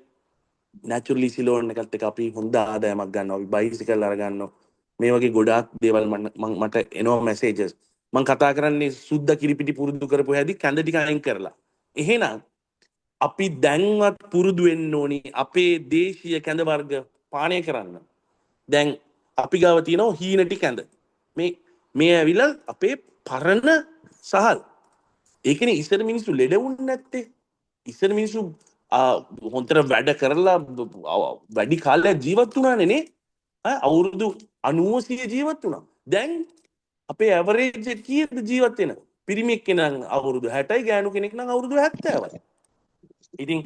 නැචරලි සිලෝන් එකත් එක අපි හොඳ ආදායමක් ගන්නවා. අපි බයිසිකල් අරගන්නවා. මේ වගේ ගොඩාක් දේවල් මට එනවා මැසේජස්. මම කතා කරන්නේ සුද්දා කිරිපිටි පුරුදු කරපු හැටි කැඳ ටික අයින් කරලා. එහෙනම් අපි දැන්වත් පුරුදු වෙන්න ඕනි අපේ දේශීය කැඳ වර්ග පානය කරන්න. දැන් අපි ගාව තියෙනවා හීනටි කැඳ. මේ ඇවිල්ලා අපේ පරණ සහල්. ඒකනේ ඉස්සර මිනිස්සු ලෙඩ වුන්නේ නැත්තේ. ඉස්සර මිනිස්සු හොන්තර වැඩ කරලා වැඩි කාලයක් ජීවත් වුණානේ නේ. අවුරුදු 90 ජීවත් වුණා. දැන් අපේ ඇවරේජ් එක කීයද ජීවත් වෙන? පිරිමියෙක් කෙනා අවුරුදු 60යි ගෑනු කෙනෙක් නම් අවුරුදු 70යි. ඉතින්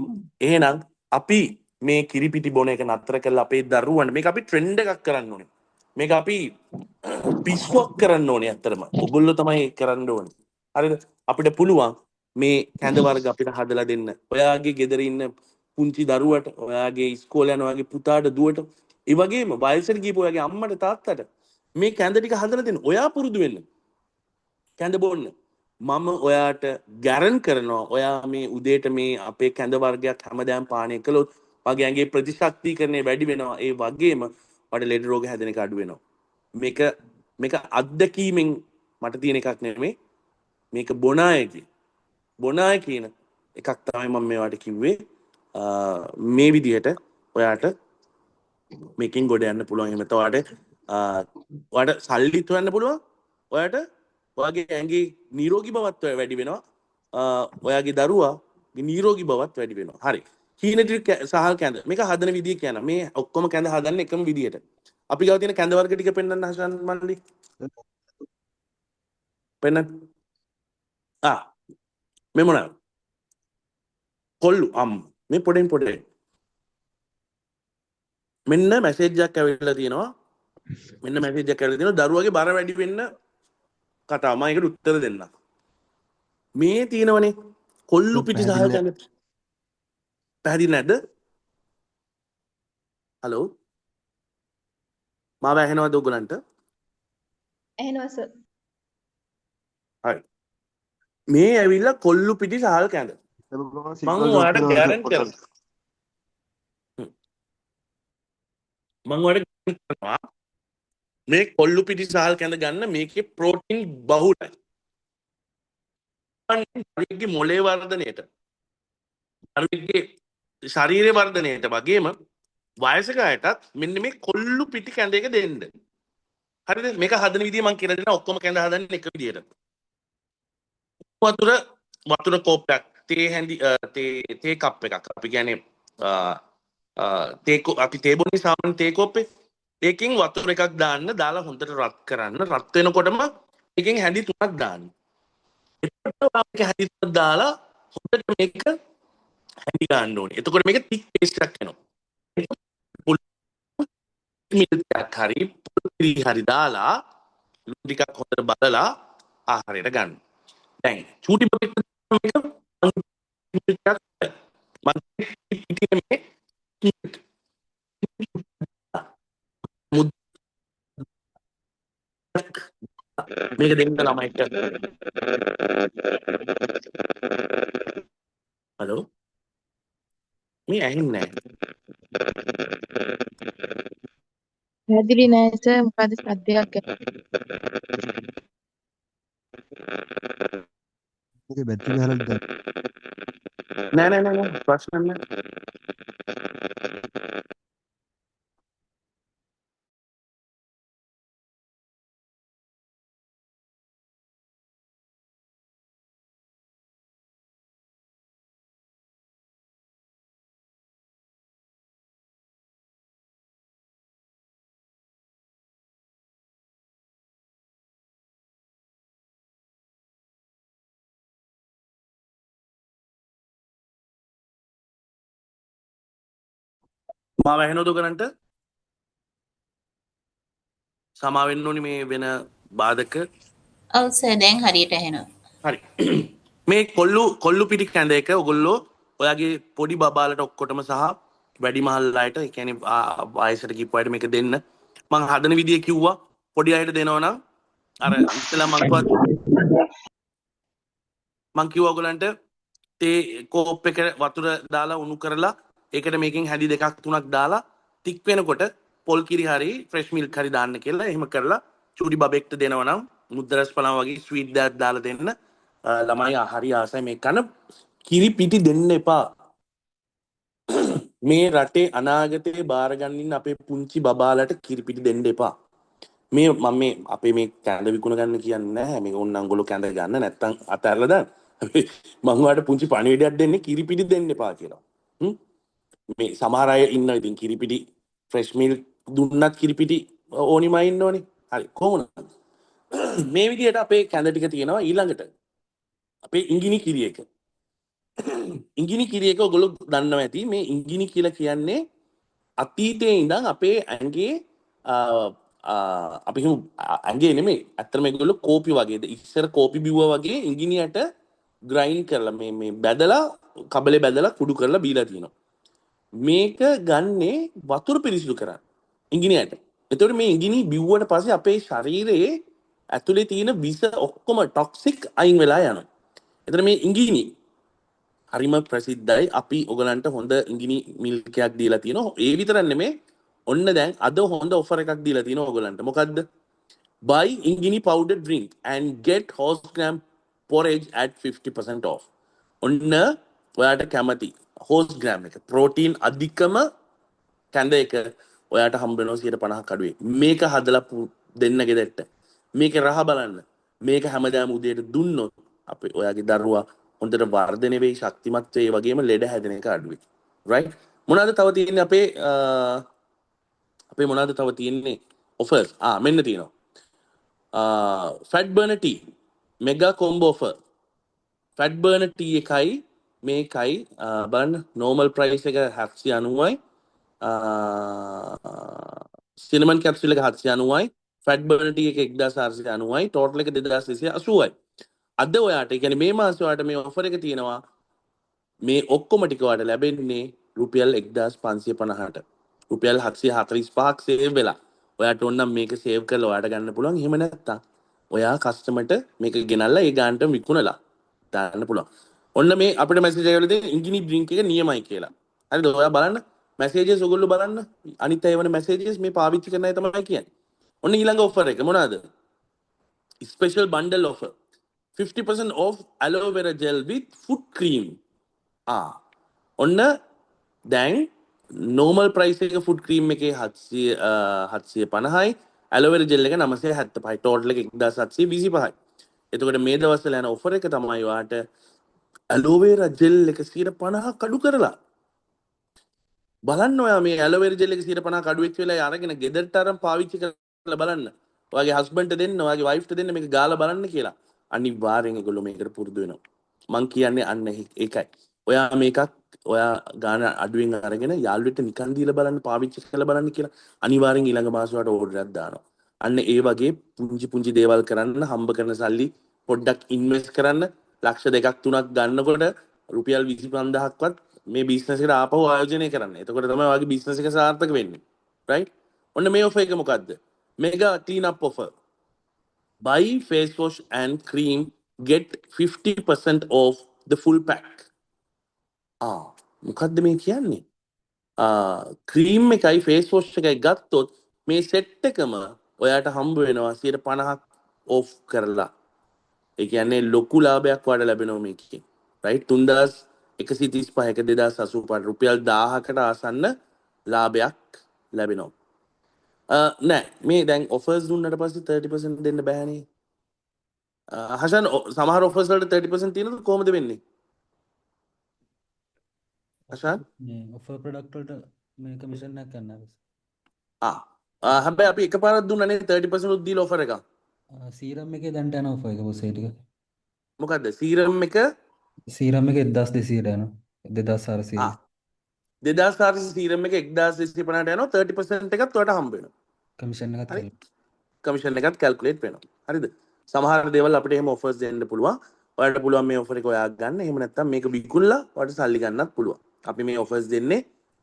එහෙනම් අපි මේ කිරිපිටි බොන එක නතර කරලා අපේ දරුවන්ට මේක අපි ට්‍රෙන්ඩ් එකක් කරන්න ඕනේ. මේක අපි පිස්සුවක් කරන්න ඕනේ අත්‍තරම. ඔගොල්ලෝ තමයි කරන්න ඕනේ. හරිද? අපිට පුළුවන් මේ කැඳ වර්ග අපිට හදලා දෙන්න. ඔයාගේ ගෙදර ඉන්න පුංචි දරුවට, ඔයාගේ ඉස්කෝලේ යන ඔයාගේ පුතාට, දුවට, ඒ වගේම වයසට ගිහපු ඔයාගේ අම්මට තාත්තට මේ කැඳ ටික හදලා දෙන්න. ඔයා පුරුදු වෙන්න. කැඳ බොන්න. මම ඔයාට ගැරන් කරනවා ඔයා මේ උදේට මේ අපේ කැඳ වර්ගයක් හැමදාම පානය කළොත් වගේ ඇඟේ ප්‍රතිශක්තිකරණය වැඩි වෙනවා. ඒ වගේම ඔයාලට ලෙඩ රෝග හැදෙන එක අඩු වෙනවා. මේක අත්දැකීමෙන් මට තියෙන එකක් නෙමෙයි. මේක බොනාය කියන එකක් තමයි මම මේවට කිව්වේ. මේ විදිහට ඔයාට මේකෙන් ගොඩ යන්න පුළුවන්. එහෙම නැත්නම් ඔයාට සල්ලිත් හොයන්න පුළුවන්. ඔයාට ඔයාගේ ඇඟේ නිරෝගී බවත් වැඩි වෙනවා. ඔයාගේ දරුවාගේ නිරෝගී බවත් වැඩි වෙනවා. හරි. කීනටි සහල් කැඳ. මේක හදන විදිය කියන. මේ ඔක්කොම කැඳ හදන්නේ එකම විදියට. අපි ගාව තියෙන කැඳ වර්ග ටික පෙන්වන්න හසන් මල්ලි. පෙන්වන්න. මේ මොනවාද? කොල්ලු මේ පොඩෙන් මෙන්න මැසේජ් එකක් ඇවිල්ලා තියෙනවා. දරුවගේ බර වැඩි වෙන්න කතාව. මම ඒකට උත්තර දෙන්නම්. මේ තියෙනවනේ කොල්ලු පිටි සහල් කැඳ. පැහැදිලි නැද්ද? හලෝ. මාව ඇහෙනවද ඔයගලන්ට? ඇහෙනවා සර්. හරි. මේ ඇවිල්ලා කොල්ලු පිටි සහල් කැඳ. මම ඔයාලට ගැරන්ටි කරනවා මේ කොල්ලු පිටි සහල් කැඳ ගන්න මේකේ ප්‍රෝටීන් බහුලයි. දරුවෙක්ගේ මොළේ වර්ධනයට, දරුවෙක්ගේ ශරීර වර්ධනයට වගේම වයසක අයටත් මෙන්න මේ කොල්ලු පිටි කැඳ එක දෙන්න. හරිද? මේක හදන විදිය මම කියලා දෙනවා. ඔක්කොම කැඳ හදන්නේ එක විදියට. වතුර කෝප්පයක්, තේ කප් එකක්. අපි කියන්නේ අපි තේ බොන්නේ සාමාන්‍ය තේ කෝප්පේ. ඒකෙන් වතුර එකක් දාලා හොඳට රත් කරන්න. රත් වෙනකොටම ඒකෙන් හැඳි 3ක් දාන්න. එතකොට මේක හැඳි 3ක් දාලා හොඳට මේක හැඳි ගන්න ඕනේ. එතකොට මේක තික් පේස්ට් එකක් එනවා. මිල්ක් හරි පොඩි හරි දාලා ලුණු ටිකක් හොඳට බලලා ආහාරයට ගන්න. දැන් චූටි බබෙක් මේක මේක දෙන්න ළමයිට. හලෝ මේ ඇහෙන්නේ නැහැ. පැහැදිලි නෑ සර් මොකද සද්දයක් මේකේ බැටරි ගහලා දැන් නෑ ප්‍රශ්න නෑ. මාව ඇහෙනවද ඔයගලන්ට? සමා වෙන්න ඕනි මේ වෙන බාධක ඔව් සර් දැන් හරියට ඇහෙනවා. හරි. මේ කොල්ලු පිටි කැඳ එක ඔයගොල්ලෝ ඔයාගේ පොඩි බබාලට ඔක්කොටම සහ වැඩිමහල් අයට ඒ කියන්නේ වයසට ගිහපු අයට මේක දෙන්න. මං හදන විදිය කිව්වා පොඩි අයට දෙනවා නම් අර ඉස්සෙල්ලා මං කිව්වා ඔයගලන්ට තේ කෝප් එක වතුර දාලා උණු කරලා ඒකට මේකෙන් හැදි දෙකක් තුනක් දාලා ටික් වෙනකොට පොල් කිරි හරි ෆ්‍රෙෂ් මිල්ක් හරි දාන්න කියලා එහෙම කරලා චූටි බබෙක්ට දෙනවා නම් මුද්දරස් පළා වගේ ස්වීට් ඩෑට් දාලා දෙන්න. ළමයි හරි ආසයි මේ කන. කිරි පිටි දෙන්න එපා. මේ රටේ අනාගතේ බාරගන්න අපේ පුංචි බබාලට කිරි පිටි දෙන්න එපා. මේ මම මේ අපේ මේ කැඳ විකුණ ගන්න කියන්නේ නැහැ. මේක ඕන අංගොල්ලෝ කැඳ ගන්න නැත්තම් අතහැරලා දාන්න. මම ඔයාලට පුංචි පණිවිඩයක් දෙන්නේ කිරි පිටි දෙන්න එපා කියලා. මේ සමහර අය ඉන්නවා ඉතින් කිරි පිටි ෆ්‍රෙෂ් මිල්ක් දුන්නත් කිරි පිටි ඕනිම ඉන්නෝනේ. හරි කොහොමද? මේ විදිහට අපේ කැඳ ටික තියෙනවා. ඊළඟට අපේ ඉංගිනි කිරි එක. ඉංගිනි කිරි එක ඔයගොල්ලෝ දන්නවා ඇති. මේ ඉංගිනි කියලා කියන්නේ අතීතයේ ඉඳන් අපේ ඇඟේ අපි ඇඟේ නෙමෙයි ඇත්තටම මේගොල්ලෝ කෝපි වගේද ඉස්සර කෝපි බිව්වා වගේ ඉංගිනියට ග්‍රයින්ඩ් කරලා මේ බැදලා කබලේ බැදලා කුඩු කරලා බීලා තියෙනවා. මේක ගන්නේ වතුර පිරිසිදු කරන්න ඉංගිනියට. එතකොට මේ ඉංගිනි බිව්වට පස්සේ අපේ ශරීරයේ ඇතුලේ තියෙන විස ඔක්කොම ටොක්සික් අයින් වෙලා යනවා. එතන මේ ඉංගිනි හරිම ප්‍රසිද්ධයි. අපි ඔයගලන්ට හොඳ ඉංගිනි මිල්ක් එකක් දීලා තියෙනවා. ඒ විතරක් නෙමෙයි ඔන්න දැන් අද හොඳ ඔෆර් එකක් දීලා තියෙනවා ඔයගලන්ට. මොකද්ද? buy ingini powder drink and get horse gram porridge at 50% off. ඔන්න ඔයාට කැමති horse gram එක ප්‍රෝටීන් අධිකම කැඳ එක ඔයාට හම්බ වෙනවා 150ක් අඩුවේ. මේක හදලා දෙන්න ගෙදරට. මේකේ රහ බලන්න. මේක හැමදාම උදේට දුන්නොත් අපේ ඔයාගේ දරුවා හොඳට වර්ධනය වෙයි, ශක්තිමත් වෙයි, වගේම ලෙඩ හැදෙන එක අඩු වෙයි. right? මොනවාද තව තියෙන්නේ අපේ මොනවාද තව තියෙන්නේ offers? මෙන්න තියෙනවා. fat burner tea mega combo offer. fat burner tea එකයි මේකයි බලන්න normal price එක 790යි. cinnamon capsule එක 790යි. fat burner tea එක 1490යි. total එක 2280යි. අද ඔයාට ඒ කියන්නේ මේ මාසේ ඔයාට මේ offer එක තියෙනවා. මේ ඔක්කොම ටික ඔයාට ලැබෙන්නේ රුපියල් 1550ට. රුපියල් 745ක් සේව් වෙලා. ඔයාට ඕනම් මේක සේව් කරලා ඔයාට ගන්න පුළුවන්. එහෙම නැත්තම් ඔයා කස්ටමර්ට මේක ගෙනල්ලා ඒ ගානට විකුණලා දාන්න පුළුවන්. ඔන්න මේ අපිට මැසේජ් එකවල තියෙන ඉංගිනි ඩ්‍රින්ක් එක නියමයි කියලා. හරිද? ඔයා බලන්න මැසේජස් ඔයගොල්ලෝ බලන්න. අනිත් අය වන මැසේජස් මේ පාවිච්චි කරන අය තමයි කියන්නේ. ඔන්න ඊළඟ ඔෆර් එක මොනවාද? Special bundle offer. 50% off aloe vera gel with foot cream. ඔන්න දැන් normal price එක foot cream එකේ 750යි, aloe vera gel එක 975යි, total එක 1725යි. එතකොට මේ දවස්වල යන offer එක තමයි ඔයාට aloe vera gel එක 150ක් අඩු කරලා. බලන්න ඔයා මේ aloe vera gel එක 150ක් අඩු වෙච්ච වෙලාවේ අරගෙන ගෙදරට අරන් පාවිච්චි කරලා බලන්න. ඔයාගේ husband ට දෙන්න, ඔයාගේ wife ට දෙන්න මේක ගාලා බලන්න කියලා. අනිවාර්යෙන් ඒගොල්ලෝ මේකට පුරුදු වෙනවා. මං කියන්නේ අන්න ඒකයි. ඔයා මේකක් ඔයා ගාන අඩුවෙන් අරගෙන යාළුවෙට නිකන් දීලා බලන්න, පාවිච්චි කරලා බලන්න කියලා අනිවාර්යෙන් ඊළඟ මාසේ වලට ඕඩර් එකක් දානවා. අන්න ඒ වගේ පුංචි දේවල් කරන්න, හම්බ කරන සල්ලි පොඩ්ඩක් ඉන්වෙස්ට් කරන්න, ලක්ෂ 2ක් 3ක් ගන්නකොට රුපියල් 25000ක්වත් මේ බිස්නස් එකට ආපහු ආයෝජනය කරන්න. එතකොට තමයි ඔයාගේ බිස්නස් එක සාර්ථක වෙන්නේ. right? ඔන්න මේ ඔෆර් එක මොකද්ද? mega clean up offer. Buy face wash and cream, get 50% off the full pack. මොකද්ද මේ කියන්නේ? ක්‍රීම් එකයි ෆේස් වොෂ් එකයි ගත්තොත් මේ සෙට් එකම ඔයාට හම්බ වෙනවා 50ක් off කරලා. ඒ කියන්නේ ලොකු ලාභයක් වඩ ලැබෙනවා මේකෙන්. right? 3135ක 2085 රුපියල් 1000කට ආසන්න ලාභයක් ලැබෙනවා. නෑ මේ දැන් offers දුන්නට පස්සේ 30% දෙන්න බෑනේ. හෂන් සමහර offers වලට 30% තියෙනවද කොහොමද වෙන්නේ? හෂන් මේ ඔෆර් ප්‍රොඩක්ට් වලට මේ කමිෂන් එකක් ගන්න අවශ්‍ය. හැබැයි අපි එකපාරක් දුන්නනේ 30% උත් දීලා offer එකක්. සීරම් එකේ දැන්ට යන ඔෆර් එක බොස් ඒ ටික. මොකද්ද? සීරම් එක සීරම් එක 1200ට යනවා. 2400. 2400 සීරම් එක 1250ට යනවා 30% එකත් ඔයාලට හම්බ වෙනවා. කමිෂන් එකක් හරි. කමිෂන් එකත් කැල්කුලේට් වෙනවා. හරිද? සමහර දේවල් අපිට එහෙම ඔෆර්ස් දෙන්න පුළුවන්. ඔයාලට පුළුවන් මේ ඔෆර් එක ඔයා ගන්න. එහෙම නැත්නම් මේක විකුණලා ඔයාලට සල්ලි ගන්නත් පුළුවන්. අපි මේ ඔෆර්ස් දෙන්නේ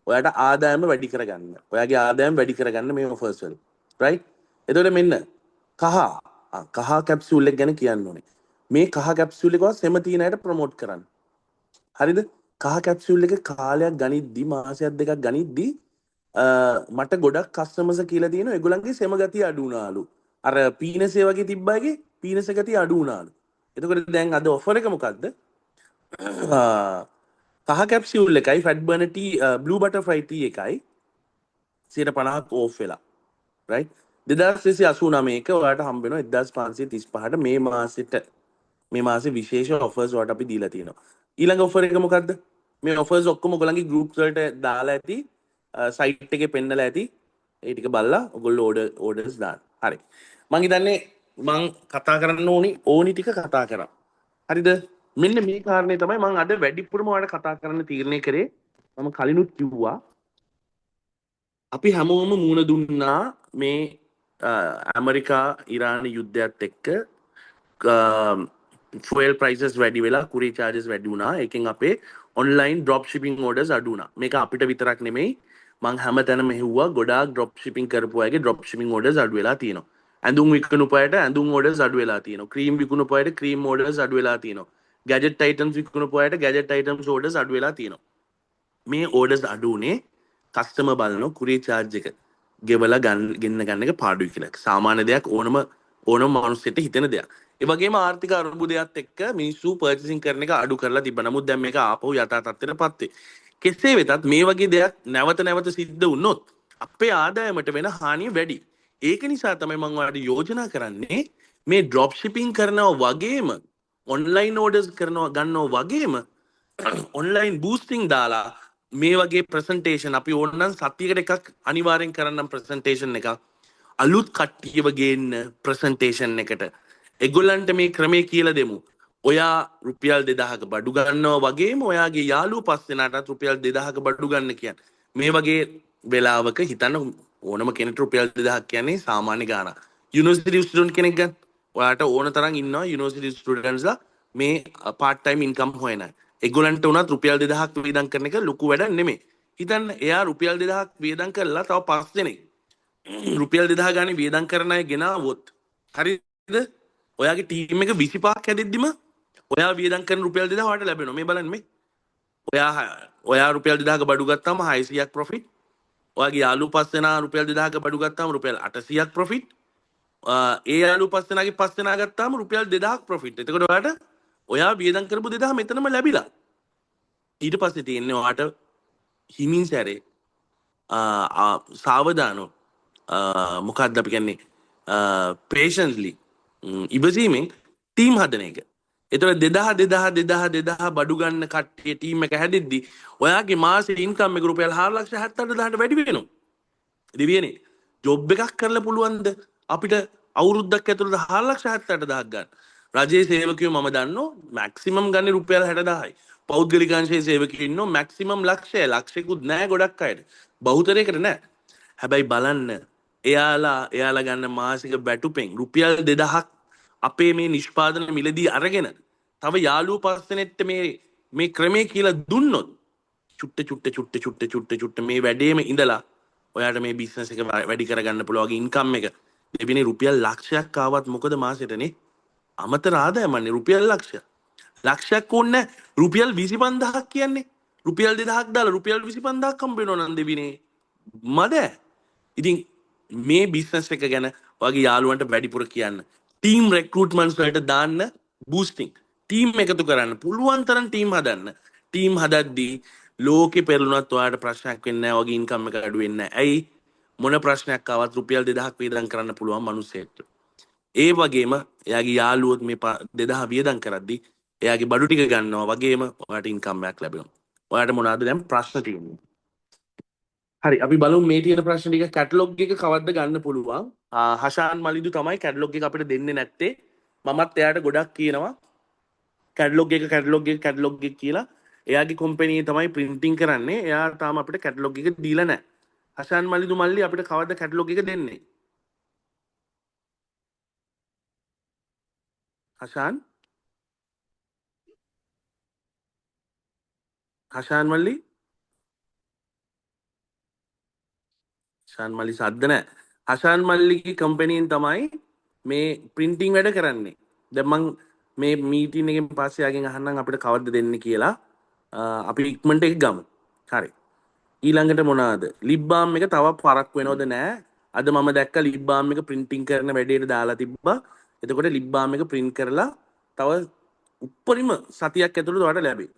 ඔයාට ආදායම වැඩි කරගන්න. ඔයාගේ ආදායම වැඩි කරගන්න මේ ඔෆර්ස් වල. රයිට්? එතකොට මෙන්න කහ කැප්සියුල් එක ගැන කියන්න ඕනේ. මේ කහ කැප්සියුල් එක සෙම තියෙන අයට ප්‍රොමෝට් කරන්න. හරිද? කහ කැප්සියුල් එක කාලයක් ගනිද්දි මාසයක් දෙකක් ගනිද්දි මට ගොඩක් කස්ටමර්ස් කියලා තියෙනවා ඒගොල්ලන්ගේ සෙම ගතිය අඩු වුණාලු. අර පීනසේ වගේ තිබ්බයිගේ පීනස ගතිය අඩු වුණාලු. එතකොට දැන් අද ඔෆර් එක මොකද්ද? කහ කැප්සියුල් එකයි fat burner tea blue butterfly tea එකයි 50% ඕෆ් වෙලා. රයිට්? 2289 එක ඔයාලට හම්බ වෙනවා 1535ට මේ මාසේ විශේෂ ඔෆර්ස් වලට අපි දීලා තියෙනවා. ඊළඟ ඔෆර් එක මොකද්ද? මේ ඔෆර්ස් ඔක්කොම ඔයගොල්ලන්ගේ ගෲප්ස් වලට දාලා ඇති සයිට් එකේ පෙන්නලා ඇති. ඒ ටික බලලා ඔයගොල්ලෝ ඕඩර්ස් දාන්න. හරි. මං හිතන්නේ මං කතා කරන්න ඕනි ටික කතා කරා. හරිද? මෙන්න මේ කාරණේ තමයි මං අද වැඩිපුරම ඔයාලට කතා කරන්න තීරණය කරේ. මම කලිනුත් කිව්වා අපි හැමෝම මුණ දුන්නා මේ ඇමරිකා ඉරාන යුද්ධයත් එක්ක ෆුවල් ප්‍රයිසස් වැඩි වෙලා කුරිය චාර්ජස් වැඩි වුණා. ඒකෙන් අපේ ඔන්ලයින් ඩ්‍රොප් ශිපින් ඕඩර්ස් අඩු වුණා. මේක අපිට විතරක් නෙමෙයි මං හැමතැනම හෙව්වා ගොඩාක් ඩ්‍රොප් ශිපින් කරපු අයගේ ඩ්‍රොප් ශිපින් ඕඩර්ස් අඩු වෙලා තියෙනවා. ඇඳුම් විකුණු අයට ඇඳුම් ඕඩර්ස් අඩු වෙලා තියෙනවා. ක්‍රීම් විකුණු අයට ක්‍රීම් ඕඩර්ස් අඩු වෙලා තියෙනවා. ගැජට් අයිටම්ස් විකුණු අයට ගැජට් අයිටම්ස් ඕඩර්ස් අඩු වෙලා තියෙනවා. මේ ඕඩර්ස් අඩු උනේ කස්ටමර් බලන කුරිය චාර්ජ් එක ගෙවලා ගන්න එක පාඩුයි කියලා. සාමාන්‍ය දෙයක් ඕනම මිනිස්සෙට හිතෙන දෙයක්. ඒ වගේම ආර්ථික අර්බුදයත් එක්ක මිනිස්සු පර්චේසින් කරන එක අඩු කරලා තිබ්බා. නමුත් දැන් මේක ආපහු යථා තත්ත්වයටපත් වෙයි. කෙසේ වෙතත් මේ වගේ දෙයක් නැවත සිද්ධ වුණොත් අපේ ආදායමට වෙන හානිය වැඩි. ඒක නිසා තමයි මම ඔයාලට යෝජනා කරන්නේ මේ ඩ්‍රොප් ශිපින් කරනවා වගේම ඔන්ලයින් ඕඩර්ස් ගන්නවා වගේම ඔන්ලයින් බූස්ටිං දාලා මේ වගේ ප්‍රසන්ටේෂන් අපි ඕනනම් සතියකට එකක් අනිවාර්යෙන් කරන්නම් ප්‍රසන්ටේෂන් එකක් අලුත් කට්ටියව ගේන්න ප්‍රසන්ටේෂන් එකට ඒගොල්ලන්ට මේ ක්‍රමේ කියලා දෙමු. ඔයා රුපියල් 2000ක බඩු ගන්නවා වගේම ඔයාගේ යාළුවෝ 5 දෙනාටත් රුපියල් 2000ක බඩු ගන්න කියන්නේ. මේ වගේ වෙලාවක හිතන්න ඕනම කෙනෙකුට රුපියල් 2000ක් කියන්නේ සාමාන්‍ය ගාණක්. යුනිවර්සිටි ස්ටුඩන්ට් කෙනෙක් ගන්න. ඔයාට ඕන තරම් ඉන්නවා යුනිවර්සිටි ස්ටුඩන්ට්ස්ලා මේ පාර්ට් ටයිම් ඉන්කම් හොයන අය. ඒගොල්ලන්ට උනත් රුපියල් 2000ක් වියදම් කරන එක ලොකු වැඩක් නෙමෙයි. හිතන්න එයා රුපියල් 2000ක් වියදම් කරලා තව 5 දෙනෙක් රුපියල් 2000 ගානේ වියදම් කරන අය ගෙනාවොත් හරිද? ඔයාගේ ටීම් එක 25ක් හැදෙද්දිම ඔයා වියදම් කරන රුපියල් 2000 ඔයාලට ලැබෙනවා. මේ බලන්න මේ. ඔයා රුපියල් 2000ක බඩු ගත්තාම 600ක් ප්‍රොෆිට්. ඔයාගේ යාළුවෝ 5 දෙනා රුපියල් 2000ක බඩු ගත්තාම රුපියල් 800ක් ප්‍රොෆිට්. ඒ යාළුවෝ 5 දෙනාගේ 5 දෙනා ගත්තාම රුපියල් 2000ක් ප්‍රොෆිට්. එතකොට ඔයා වියදම් කරපු 2000 මෙතනම ලැබිලා. ඊට පස්සේ තියෙන්නේ ඔයාට හිමින් සැරේ සාවධානව මොකක්ද අපි කියන්නේ patiently ඉවසීමෙන් ටීම් හදන එක. එතකොට 2000 බඩු ගන්න කට්ටිය ටීම් එක හැදෙද්දි ඔයාගේ මාසේ ඉන්කම් එක රුපියල් 4,70,000ට වැඩි වෙනවා. දෙවියනේ ජොබ් එකක් කරලා පුළුවන්ද අපිට අවුරුද්දක් ඇතුළත 4,70,000ක් ගන්න. රජයේ සේවකයෝ මම දන්නෝ මැක්සිමම් ගන්න රුපියල් 60,000යි. පෞද්ගලික අංශයේ සේවකයෝ ඉන්නෝ මැක්සිමම් ලක්ෂයකුත් නැහැ ගොඩක් අයට. බහුතරයකට නැහැ. හැබැයි බලන්න එයාලා ගන්න මාසික බැටුපෙන් රුපියල් 2,000ක් අපේ මේ නිෂ්පාදන මිලදී අරගෙන තව යාළුවෝ 5 දෙනෙක්ට මේ ක්‍රමේ කියලා දුන්නොත් චුට්ට මේ වැඩේම ඉඳලා ඔයාට මේ බිස්නස් එක වැඩි කරගන්න පුළුවන් වගේ ඉන්කම් එක දෙවිනේ රුපියල් ලක්ෂයක් ආවත් මොකද මාසෙටනේ අමතර ආදායමන්නේ රුපියල් ලක්ෂයක් ඕනේ රුපියල් 25000ක් කියන්නේ රුපියල් 2000ක් දාලා රුපියල් 25000ක් හම්බ වෙනවා නම් දෙවිනේ මද ඉතින් මේ බිස්නස් එක ගැන ඔයාගේ යාළුවන්ට වැඩිපුර කියන්න ටීම් රෙක්රූට්මන්ට්ස් වලට දාන්න බූස්ටිං ටීම් එකතු කරන්න පුළුවන් තරම් ටීම් හදන්න ටීම් හදද්දී ලෝකෙ පෙරළුණත් ඔයාට ප්‍රශ්නයක් වෙන්නේ නැහැ වගේ ඉන්කම් එක අඩු වෙන්නේ නැහැ. ඇයි මොන ප්‍රශ්නයක් ආවත් රුපියල් 2000ක් වියදම් කරන්න පුළුවන් මිනිස්සෙක්ට. ඒ වගේම එයාගේ යාළුවොත් මේ 2000 වියදම් කරද්දී එයාගේ බඩු ටික ගන්නවා වගේම ඔයාට ඉන්කම් එකක් ලැබෙනවා. ඔයාට මොනවාද දැන් ප්‍රශ්න තියෙන්නේ? හරි අපි බලමු මේ තියෙන ප්‍රශ්න ටික කැටලොග් එක කවද්ද ගන්න පුළුවන්. හෂාන් මලිදු තමයි කැටලොග් එක අපිට දෙන්නේ නැත්තේ. මමත් එයාට ගොඩක් කියනවා කැටලොග් එක කියලා. එයාගේ කම්පැනි තමයි ප්‍රින්ටිං කරන්නේ. එයා තාම අපිට කැටලොග් එක දීලා නැහැ. හෂාන් මලිදු මල්ලි අපිට කවද්ද කැටලොග් එක දෙන්නේ? හෂාන් හෂාන් මල්ලි හෂාන් මල්ලි සද්ද නැහැ. හෂාන් මල්ලිගේ කම්පැනියෙන් තමයි මේ ප්‍රින්ටිං වැඩ කරන්නේ. දැන් මං මේ මීටින් එකෙන් පස්සේ ආගෙන් අහන්නම් අපිට කවද්ද දෙන්න කියලා. අපි ඉක්මනට එක ගමු. හරි. ඊළඟට මොනවාද? ලිප් බාම් එක තව පරක් වෙනවද නැහැ. අද මම දැක්ක ලිප් බාම් එක ප්‍රින්ටිං කරන වැඩේට දාලා තිබ්බා. එතකොට ලිප් බාම් එක print කරලා තව උප්පරිම සතියක් ඇතුළත ඔයාලට ලැබෙයි.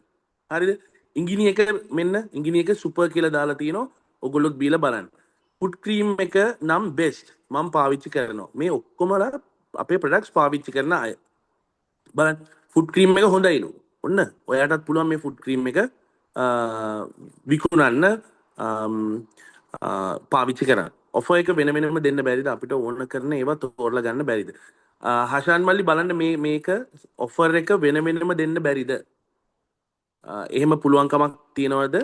හරිද? ඉංගිනි එක මෙන්න ඉංගිනි එක සුපර් කියලා දාලා තියෙනවා. ඔයගොල්ලොත් බීලා බලන්න. ෆුඩ් ක්‍රීම් එක නම් බෙස්ට් මම පාවිච්චි කරනවා. මේ ඔක්කොමලා අපේ ප්‍රොඩක්ට්ස් පාවිච්චි කරන අය. බලන්න ෆුඩ් ක්‍රීම් එක හොඳයිලු. ඔන්න ඔයාටත් පුළුවන් මේ ෆුඩ් ක්‍රීම් එක විකුණන්න පාවිච්චි කරන්න. ඔෆර් එක වෙන වෙනම දෙන්න බැරිද? අපිට ඕන කරන ඒවා තෝරලා ගන්න බැරිද? හෂාන් මල්ලි බලන්න මේක ඔෆර් එක වෙන වෙනම දෙන්න බැරිද? එහෙම පුළුවන්කමක් තියනවද?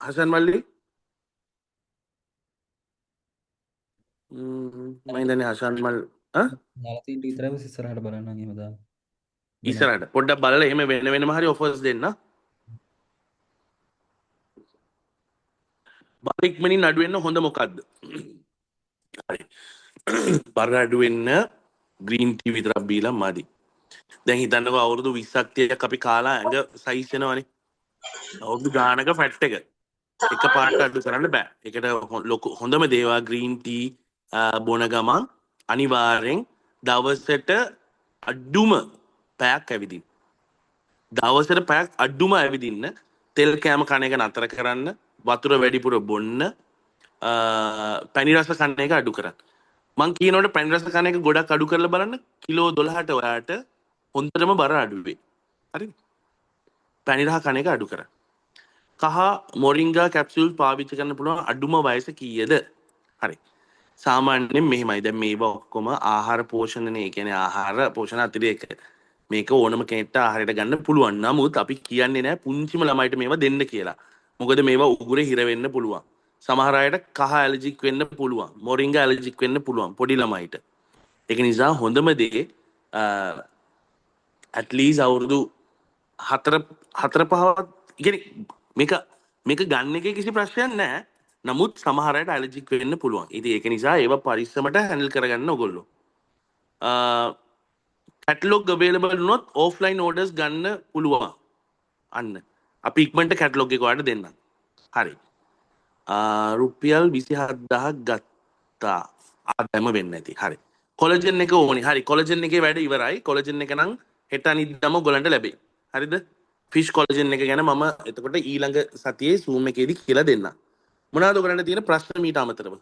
හෂාන් මල්ලි මම හිතන්නේ හෂාන් මල් දාලා තියෙන විතරයි ඉස්සරහට බලන්න එහෙම දාන්න. ඉස්සරහට පොඩ්ඩක් බලලා එහෙම වෙන වෙනම හරි ඔෆර්ස් දෙන්න. බර ඉක්මනින් අඩු වෙන්න හොඳ මොකද්ද? හරි. බර අඩු වෙන්න ග්‍රීන් ටී විතරක් බීලා මදි. දැන් හිතන්නකෝ අවුරුදු 20ක් 30ක් අපි කාලා ඇඟ සයිස් වෙනවනේ. අවුරුදු ගානක ෆැට් එක පාට අඩු කරන්න බෑ. ඒකට ලොකු හොඳම දේවා ග්‍රීන් ටී බොන ගමන් අනිවාර්යෙන් දවසට අඩුම පැයක් ඇවිදින්න. දවසට පැයක් අඩුම ඇවිදින්න. තෙල් කෑම කන එක නතර කරන්න. වතුර වැඩිපුර බොන්න. පැණි රස කන එක අඩු කරන්න. මං කියනකොට පැණි රස කන එක ගොඩක් අඩු කරලා බලන්න කිලෝ 12ට ඔයාට හොඳටම බර අඩු වෙයි. හරිද? පැණි රහ කන එක අඩු කරන්න. කහ මොරින්ගා කැප්සියුල් පාවිච්චි කරන්න පුළුවන් අඩුම වයස කීයද? හරි. සාමාන්‍යයෙන් මෙහෙමයි. දැන් මේවා ඔක්කොම ආහාර පෝෂණනේ. කියන්නේ ආහාර පෝෂණ අතිරේක. මේක ඕනම කෙනෙක්ට ආහාරයට ගන්න පුළුවන්. නමුත් අපි කියන්නේ නැහැ පුංචිම ළමයිට මේවා දෙන්න කියලා. මොකද මේවා උගුරේ හිර වෙන්න පුළුවන්. සමහර අයට කහ ඇලර්ජික් වෙන්න පුළුවන්. මොරින්ගා ඇලර්ජික් වෙන්න පුළුවන් පොඩි ළමයිට. ඒක නිසා හොඳම දේ ඇට්ලීස් අවුරුදු 4 5වත් මේක ගන්න එකේ කිසි ප්‍රශ්නයක් නැහැ. නමුත් සමහර අයට ඇලර්ජික් වෙන්න පුළුවන්. ඉතින් ඒක නිසා ඒවා පරිස්සමට හැන්ඩල් කරගන්න ඕගොල්ලෝ. කැටලොග් අවේලබල් වුණොත් ඕෆ්ලයින් ඕඩර්ස් ගන්න පුළුවන්. අන්න. අපි ඉක්මනට කැටලොග් එක ඔයාලට දෙන්නම්. හරි. රුපියල් 27000ක් ගත්තා. ආදම වෙන්නේ නැති. හරි. කොලජන් එක ඕනේ. හරි. කොලජන් එකේ වැඩ ඉවරයි. කොලජන් එක නම් හෙට අනිද්දාම ඔයගලන්ට ලැබෙයි. හරිද? ෆිෂ් කොලජන් එක ගැන මම එතකොට ඊළඟ සතියේ Zoom එකේදී කියලා දෙන්නම්. මොනවද ඔයගලන්ට තියෙන ප්‍රශ්න මීට අමතරව?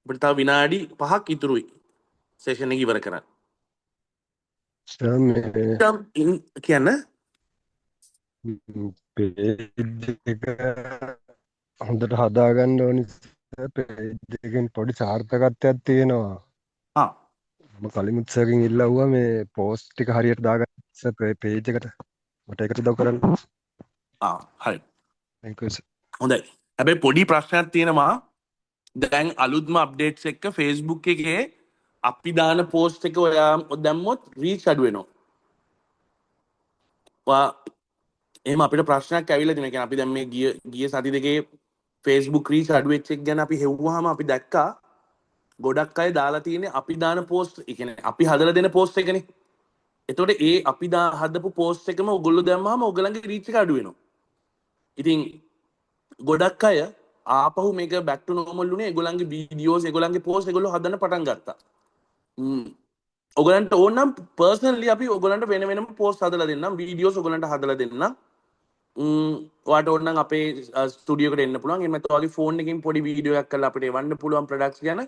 අපිට තව විනාඩි 5ක් ඉතුරුයි. සෙෂන් එක ඉවර කරන්න. කියන්න පේජ් එක හොඳට හදාගන්න ඕනි. පේජ් එකෙන් පොඩි සාර්ථකත්වයක් තියෙනවා. ආ මම කලිමුත් සර්ගෙන් ඉල්ලුවා මේ පෝස්ට් ටික හරියට දාගන්න පේජ් එකට. මට ඒකට උදව් කරන්න. හරි. Thank you sir. හොඳයි. හැබැයි පොඩි ප්‍රශ්නයක් තියෙනවා. දැන් අලුත්ම අප්ඩේට්ස් එක්ක Facebook එකේ අපි දාන පෝස්ට් එක ඔයා දැම්මොත් රීච් අඩු වෙනවා. එහෙම අපිට ප්‍රශ්නයක් ඇවිල්ලා තියෙනවා. කියන්නේ අපි දැන් මේ ගිය සති දෙකේ Facebook රීච් අඩු වෙච්ච එක ගැන අපි හෙව්වහම අපි දැක්කා ගොඩක් අය දාලා තියෙන්නේ අපි දාන පෝස්ට්, ඒ කියන්නේ අපි හදලා දෙන පෝස්ට් එකනේ. එතකොට ඒ අපි හදපු පෝස්ට් එකම ඔයගොල්ලෝ දැම්මහම ඔයගලන්ගේ රීච් එක අඩු වෙනවා. ඉතින් ගොඩක් අය ආපහු මේක බැක් ටු නෝමල් උනේ ඒගොල්ලන්ගේ වීඩියෝස් ඒගොල්ලන්ගේ පෝස්ට් ඒගොල්ලෝ හදන්න පටන් ගත්තා. ඔයගලන්ට ඕන නම් පර්සනලි අපි ඔයගලන්ට වෙන වෙනම පෝස්ට් හදලා දෙන්නම්, වීඩියෝස් ඔයගලන්ට හදලා දෙන්නම්. ඔයාට ඕන නම් අපේ ස්ටුඩියෝ එකට එන්න පුළුවන්. එහෙම නැත්නම් ඔයාගේ ෆෝන් එකකින් පොඩි වීඩියෝ එකක් කරලා අපිට එවන්න පුළුවන් ප්‍රොඩක්ට්ස් ගැන.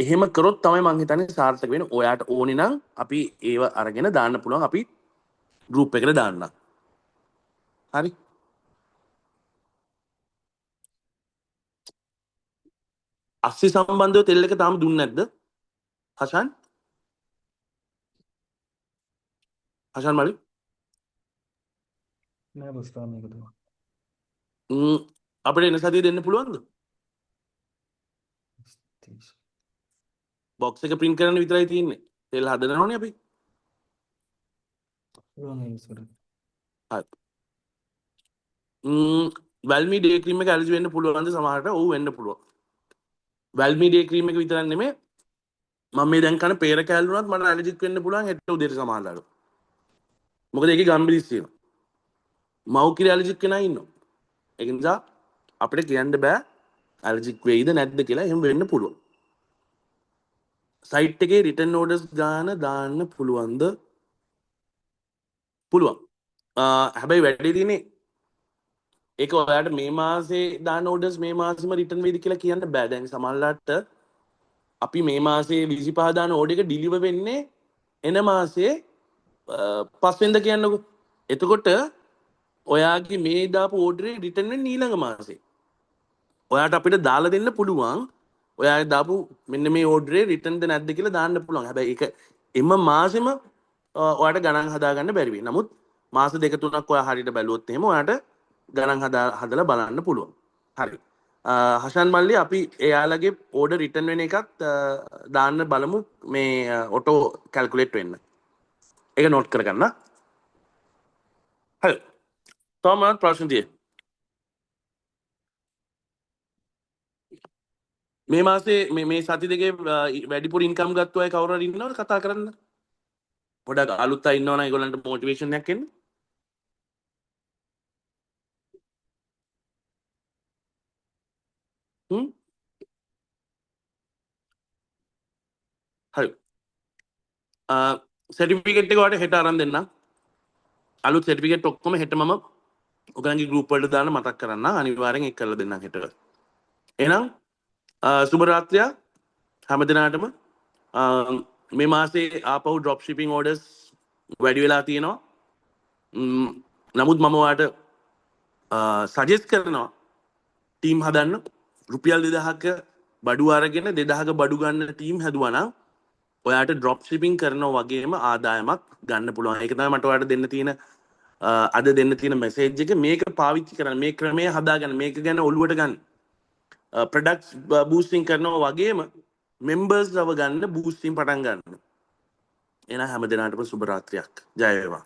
එහෙම කරොත් තමයි මං හිතන්නේ සාර්ථක වෙන්නේ. ඔයාට ඕනේ නම් අපි ඒව අරගෙන දාන්න පුළුවන්. අපි ගෲප් එකට දාන්නම්. හරි. අස්සි සම්බන්ධව තෙල් එක තාම දුන්නේ නැද්ද? හෂාන්? හෂාන් මලි? නෑ බොස් තාම මේක තමයි. අපිට එන සතිය දෙන්න පුළුවන්ද? බොක්ස් එක print කරන්න විතරයි තියෙන්නේ. තෙල් හදනවනේ අපි. හරි. වැල්මී ඩේ ක්‍රීම් එක ඇලර්ජි වෙන්න පුළුවන්ද සමහරට? ඔව් වෙන්න පුළුවන්. වැල්මී ඩේ ක්‍රීම් එක විතරක් නෙමෙයි මම මේ දැන් කන peer කෑල්ල උනත් මට ඇලර්ජික් වෙන්න පුළුවන් හෙට උදේට සමහරවල්. මොකද ඒකේ ගම්බිරිස් තියෙනවා. මව් කිරි ඇලර්ජික් කෙනා ඉන්නවා. ඒක නිසා අපිට කියන්න බෑ ඇලර්ජික් වෙයිද නැද්ද කියලා. එහෙම වෙන්න පුළුවන්. සයිට් එකේ රිටර්න් ඕඩර්ස් ගාන දාන්න පුළුවන්ද? පුළුවන්. හැබැයි වැඩේ තියෙන්නේ ඒක ඔයාලට මේ මාසේ දාන ඕඩර්ස් මේ මාසෙම රිටර්න් වෙයිද කියලා කියන්න බෑ. දැන් සමහරලාට අපි මේ මාසේ 25 දාන ඕඩර් එක ඩිලිවර් වෙන්නේ එන මාසේ 5 වෙනිදා කියන්නකෝ. එතකොට ඔයාගේ මේ දාපු ඕඩරේ රිටර්න් වෙන්නේ ඊළඟ මාසේ. ඔයාට අපිට දාලා දෙන්න පුළුවන්. ඔයාගේ දාපු මෙන්න මේ ඕඩරේ රිටර්න්ද නැද්ද කියලා දාන්න පුළුවන්. හැබැයි ඒක එම මාසෙම ඔයාට ගණන් හදාගන්න බැරි වෙයි. නමුත් මාස දෙක තුනක් ඔයා හරියට බැලුවොත් එහෙම ඔයාට ගණන් හදලා බලන්න පුළුවන්. හරි. හෂන් මල්ලි අපි එයාලගේ ඕඩර් රිටර්න් වෙන එකත් දාන්න බලමු මේ ඔටෝ කැල්කුලේට් වෙන්න. ඒක නෝට් කරගන්න. හරි. තවමත් ප්‍රශ්න තියෙයි. මේ මාසේ මේ සති දෙකේ වැඩිපුර ඉන්කම් ගත්ත අය කවුරු හරි ඉන්නවද කතා කරන්න? පොඩක් අලුත් අය ඉන්නවනම් ඒගොල්ලන්ට මොටිවේෂන් එකක් එන්න. හරි. සර්ටිෆිකේට් එක ඔයාලට හෙට අරන් දෙන්න. අලුත් සර්ටිෆිකේට් ඔක්කොම හෙට මම ඔයගලගේ ගෲප් වලට දාන්න මතක් කරන්න. අනිවාර්යෙන් ඒක කරලා දෙන්නම් හෙට. එහෙනම් සුබ රාත්‍රියක් හැමදිනාටම. මේ මාසේ ආපහු ඩ්‍රොප් ෂිපින් ඕඩර්ස් වැඩි වෙලා තියෙනවා. නමුත් මම ඔයාලට සජෙස්ට් කරනවා ටීම් හදන්න. රුපියල් 2000ක බඩු අරගෙන 2000ක බඩු ගන්න ටීම් හැදුවා නම් ඔයාට ඩ්‍රොප් ෂිපින් කරනවා වගේම ආදායමක් ගන්න පුළුවන්. ඒක තමයි මට ඔයාලට දෙන්න තියෙන අද දෙන්න තියෙන මෙසේජ් එක. මේක පාවිච්චි කරන්න, මේ ක්‍රමය හදාගන්න, මේක ගැන ඔළුවට ගන්න. ප්‍රොඩක්ට්ස් බූස්ටිං කරනවා වගේම මෙම්බර්ස් ලව ගන්න බූස්ටිං පටන් ගන්න. එහෙනම් හැම දිනකටම සුබ රාත්‍රියක්. ජය වේවා.